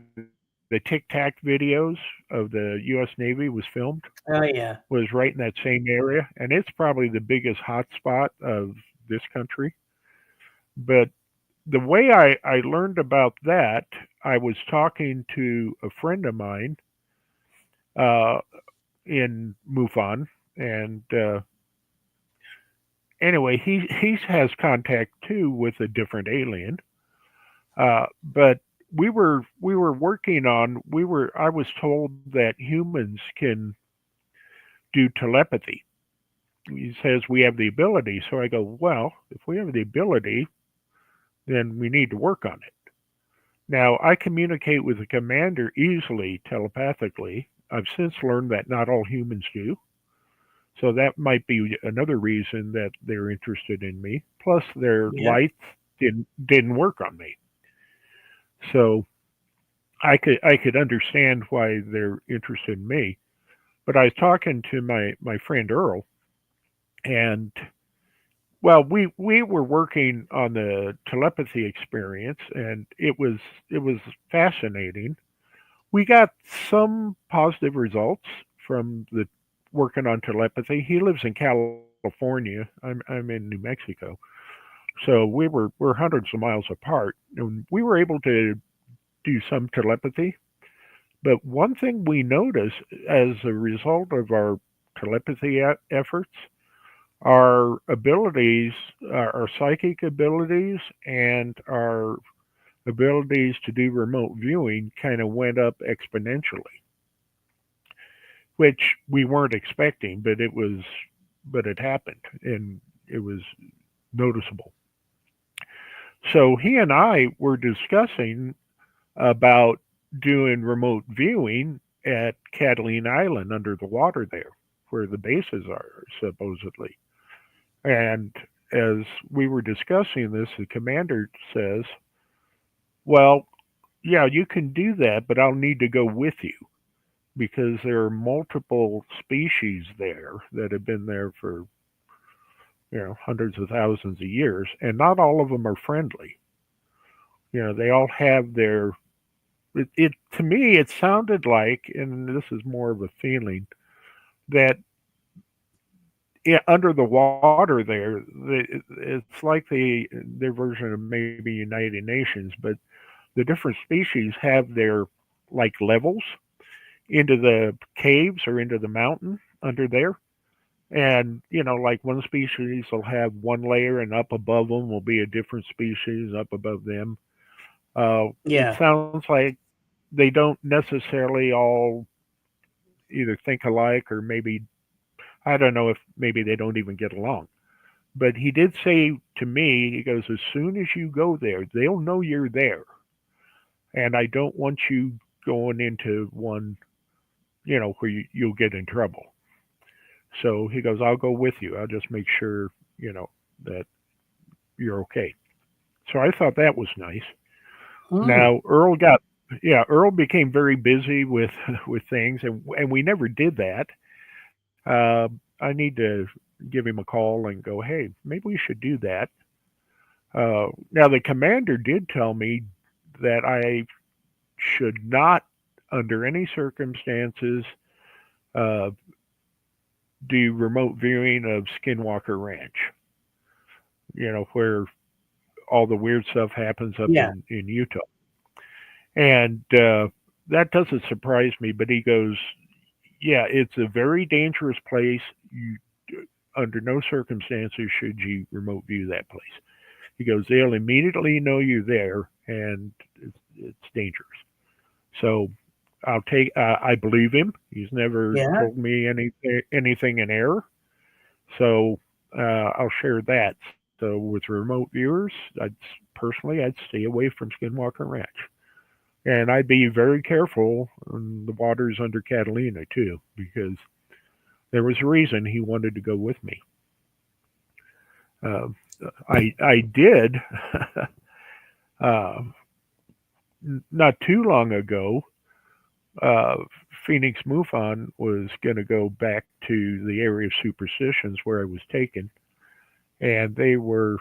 the Tic Tac videos of the U.S. Navy was filmed. Oh, yeah. Was right in that same area, and it's probably the biggest hotspot of this country. But the way I learned about that, I was talking to a friend of mine uh, in MUFON, and anyway, he has contact too with a different alien. But we were working on we were I was told that humans can do telepathy. He says we have the ability, so I go, well, if we have the ability, then we need to work on it. Now, I communicate with the commander easily telepathically. I've since learned that not all humans do. So that might be another reason that they're interested in me. Plus, their Yeah. lights didn't work on me. So I could understand why they're interested in me. But I was talking to my friend Earl, and well, we were working on the telepathy experience, and it was fascinating. We got some positive results from the working on telepathy. He lives in California. I'm in New Mexico, so we're hundreds of miles apart, and we were able to do some telepathy. But one thing we noticed as a result of our telepathy efforts, our abilities, our psychic abilities, and our abilities to do remote viewing kind of went up exponentially, which we weren't expecting, but it happened, and it was noticeable. So he and I were discussing about doing remote viewing at Catalina Island under the water there, where the bases are supposedly. And as we were discussing this, the commander says, "Well, yeah, you can do that, but I'll need to go with you because there are multiple species there that have been there for hundreds of thousands of years, and not all of them are friendly. They all have their it to me it sounded like, and this is more of a feeling, that under the water there, it's like their version of maybe United Nations, but the different species have their like levels into the caves or into the mountain under there. And, like one species will have one layer, and up above them will be a different species up above them. It Yeah. sounds like they don't necessarily all either think alike, or maybe, I don't know if maybe they don't even get along. But he did say to me, he goes, as soon as you go there, they'll know you're there. And I don't want you going into one, where you'll get in trouble. So he goes, I'll go with you. I'll just make sure, that you're okay. So I thought that was nice. Hmm. Now Earl became very busy with with things, and we never did that. I need to give him a call and go, hey, maybe we should do that. Now the commander did tell me that I should not, under any circumstances, uh, do remote viewing of Skinwalker Ranch. Where all the weird stuff happens up Yeah. in Utah. And that doesn't surprise me, but he goes, yeah, it's a very dangerous place. You, under no circumstances should you remote view that place. He goes, they'll immediately know you're there, and it's dangerous. So I believe him. He's never Yeah. told me anything in error. So I'll share that. So with remote viewers, I'd stay away from Skinwalker Ranch. And I'd be very careful in the waters under Catalina too, because there was a reason he wanted to go with me. Uh, I did uh, not too long ago. uh, Phoenix MUFON was going to go back to the area of superstitions where I was taken, and they were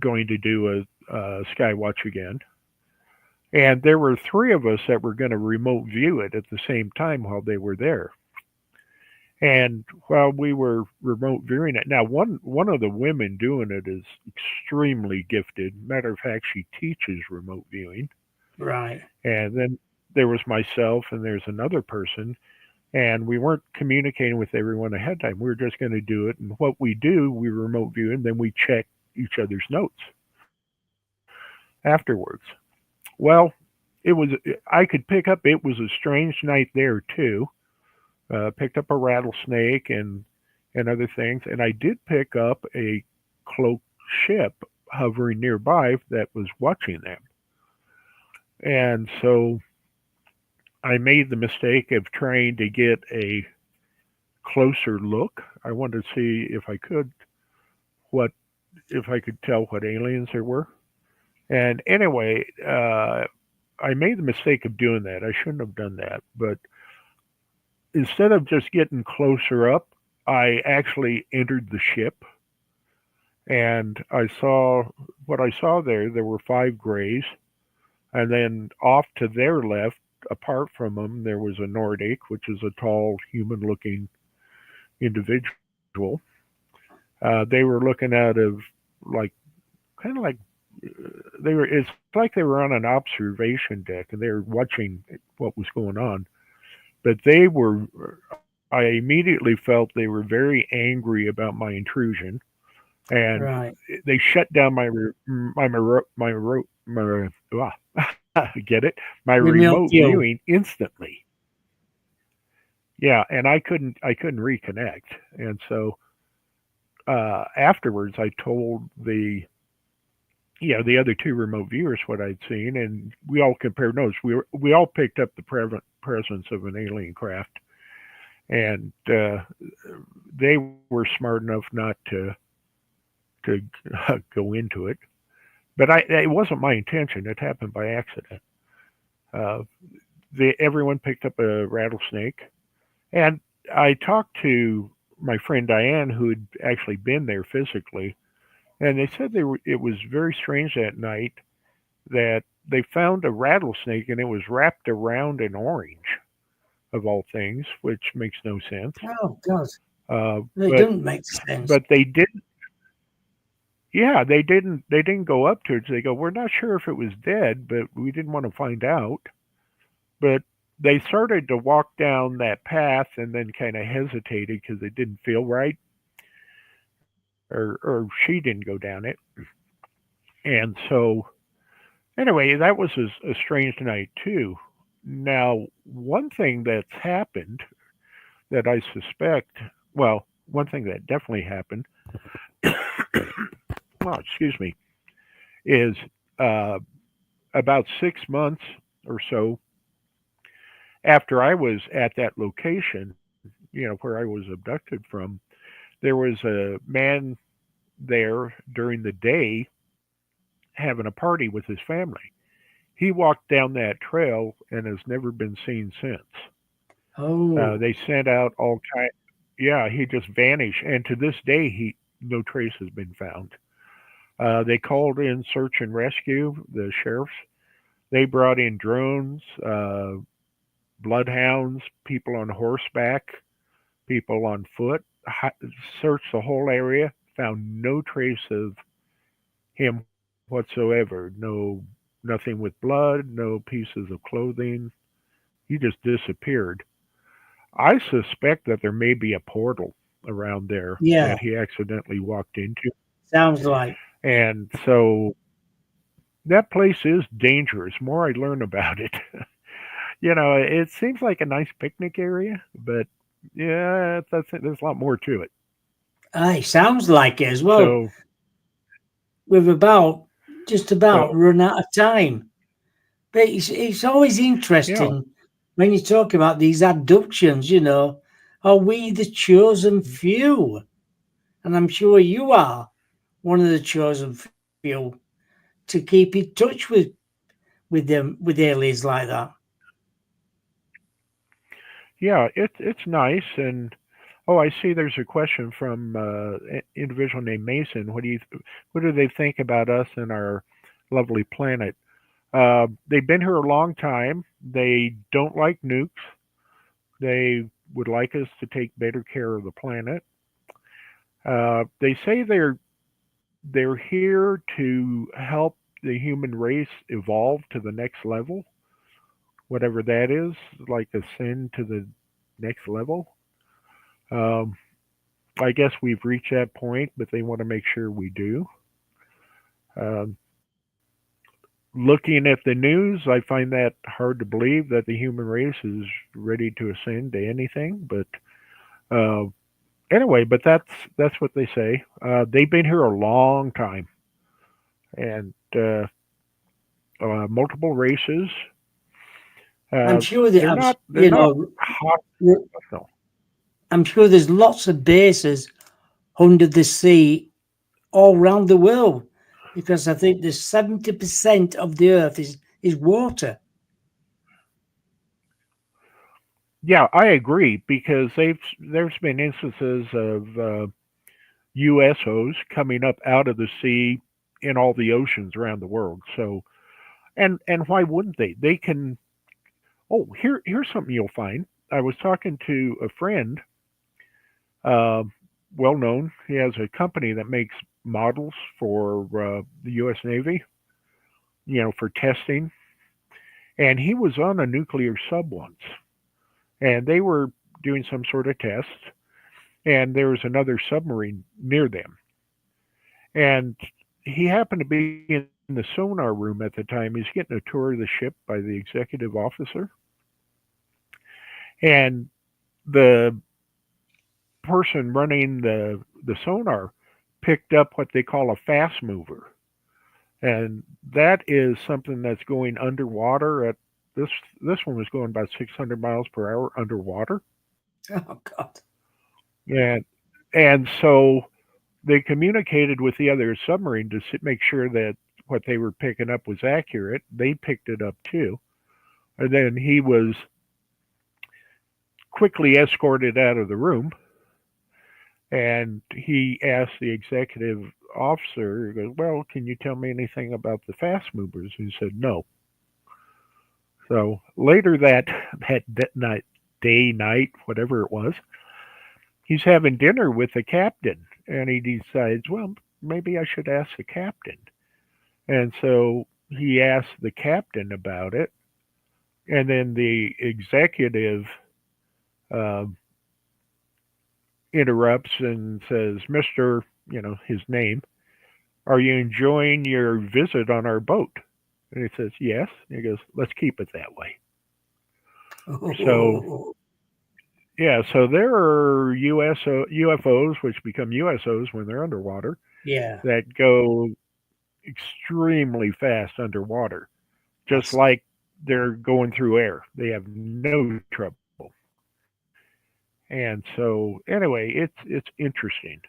going to do a sky watch again. And there were three of us that were going to remote view it at the same time while they were there. And while we were remote viewing it, now one of the women doing it is extremely gifted. Matter of fact, she teaches remote viewing. Right. And then there was myself, and there's another person, and we weren't communicating with everyone ahead of time. We were just going to do it, and what we do, we remote view, and then we check each other's notes afterwards. Well, it was I could pick up. It was a strange night there too. Picked up a rattlesnake and other things, and I did pick up a cloaked ship hovering nearby that was watching them. And so I made the mistake of trying to get a closer look. I wanted to see what if I could tell what aliens there were. And anyway, I made the mistake of doing that. I shouldn't have done that, but instead of just getting closer up, I actually entered the ship, and I saw what I saw there. There were five grays, and then off to their left, apart from them, there was a Nordic, which is a tall, human-looking individual. They were looking out of like kind of like they were. It's like they were on an observation deck, and they were watching what was going on. But they were. I immediately felt they were very angry about my intrusion, and Right. they shut down get it, my Remote remote view. viewing instantly. Yeah, and I couldn't reconnect, and so afterwards I told the other two remote viewers what I'd seen, and we all compared notes. We all picked up the presence of an alien craft, and they were smart enough not to go into it. But it wasn't my intention. It happened by accident. Uh, Everyone picked up a rattlesnake, and I talked to my friend Diane, who had actually been there physically, and they said it was very strange that night that they found a rattlesnake and it was wrapped around an orange of all things, which makes no sense. Oh God, Uh, it but doesn't make sense. but they did. Yeah, they didn't go up to it. They go, we're not sure if it was dead, but we didn't want to find out. But they started to walk down that path and then kind of hesitated because it didn't feel right, or she didn't go down it. And so anyway, that was a strange night too. Now, one thing that's happened that I suspect, well, one thing that definitely happened, well, excuse me, is uh, about 6 months or so after I was at that location, where I was abducted from, there was a man there during the day having a party with his family. He walked down that trail and has never been seen since. Oh, They sent out all kind. Yeah, he just vanished, and to this day, he no trace has been found. They called in search and rescue. The sheriffs. They brought in drones, bloodhounds, people on horseback, people on foot. Searched the whole area. Found no trace of him whatsoever. Nothing with blood. No pieces of clothing. He just disappeared. I suspect that there may be a portal around there yeah, that he accidentally walked into. sounds like. And so that place is dangerous. More I learn about it, it seems like a nice picnic area, but yeah, there's a lot more to it. Aye, sounds like it as well. So, We've about just about so run out of time. But it's always yeah, interesting when you talk about these abductions, are we the chosen few? And I'm sure you are one of the chosen few to keep in touch with them with aliens like that. Yeah, it's nice. And oh, I see. There's a question from an individual named Mason. What do they think about us and our lovely planet? They've been here a long time. They don't like nukes. They would like us to take better care of the planet. They say they're here to help the human race evolve to the next level, whatever that is, like ascend to the next level. Um, I guess we've reached that point, but they want to make sure we do. Um, Looking at the news, I find that hard to believe that the human race is ready to ascend to anything. But uh, anyway, but that's what they say. They've been here a long time, and multiple races. I'm sure that, They're not hot. r- No. I'm sure there's lots of bases under the sea all around the world because I think there's 70% of the earth is water. Yeah, I agree because there's been instances of USOs coming up out of the sea in all the oceans around the world. So and why wouldn't they? They can. Oh, here's something you'll find. I was talking to a friend, uh, well known. He has a company that makes models for the U.S. Navy, for testing. And he was on a nuclear sub once, and they were doing some sort of test, and there was another submarine near them. And he happened to be in the sonar room at the time. He's getting a tour of the ship by the executive officer, and the person running the sonar picked up what they call a fast mover, and that is something that's going underwater at this one was going about 600 miles per hour underwater, Oh, God. and so they communicated with the other submarine to make sure that what they were picking up was accurate. They picked it up too, and then he was quickly escorted out of the room. And he asked the executive officer, he goes, "Well, can you tell me anything about the fast movers?" He said, "No." So later that night, night, whatever it was, he's having dinner with the captain, and he decides, well, maybe I should ask the captain. And so he asked the captain about it, and then the executive uh, interrupts and says, "Mister," his name, "are you enjoying your visit on our boat?" And he says, "Yes." And he goes, "Let's keep it that way." So, Oh, yeah, so there are UFOs, which become USOs when they're underwater, yeah. that go extremely fast underwater, just That's like they're going through air. They have no trouble. And so, anyway, it's interesting.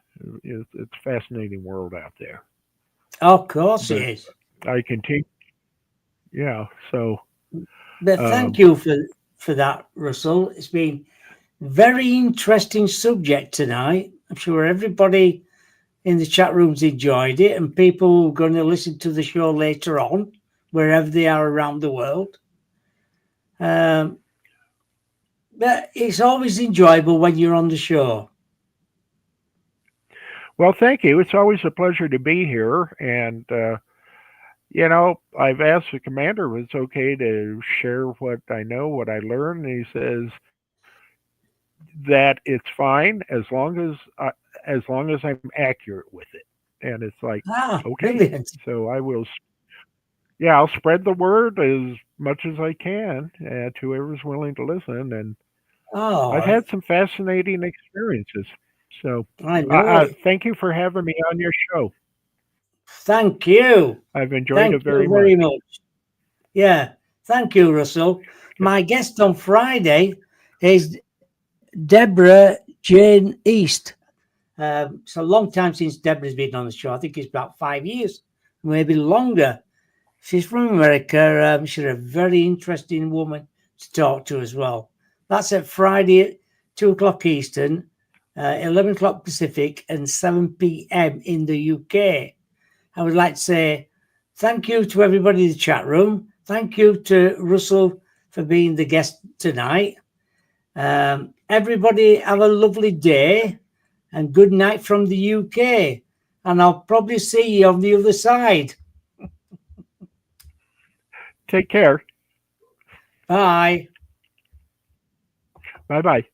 It's a fascinating world out there. of course it But is. I continue, yeah. So, But thank um, you for that, Russell. It's been very interesting subject tonight. I'm sure everybody in the chat rooms enjoyed it, and people who are going to listen to the show later on, wherever they are around the world. Um, but it's always enjoyable when you're on the show. well, thank you. It's always a pleasure to be here. And, I've asked the commander if it's okay to share what I know, what I learned. And he says that it's fine as long as I'm accurate with it. And it's like, Ah, okay. brilliant. So I will, yeah, I'll spread the word as much as I can to whoever's willing to listen. And I've Oh, had some fascinating experiences. So I know it. thank you for having me on your show. Thank you. I've enjoyed Thank it you very very much. much. Yeah. Thank you, Russell. Okay. My guest on Friday is Deborah Jane East. It's a long time since Deborah's been on the show. I think it's about 5 years, maybe longer. She's from America. She's a very interesting woman to talk to as well. That's at Friday at 2 o'clock Eastern, 11 o'clock Pacific, and 7 p.m. in the UK. I would like to say thank you to everybody in the chat room. Thank you to Russell for being the guest tonight. Everybody have a lovely day and good night from the UK. And I'll probably see you on the other side. Take care. Bye. Bye-bye.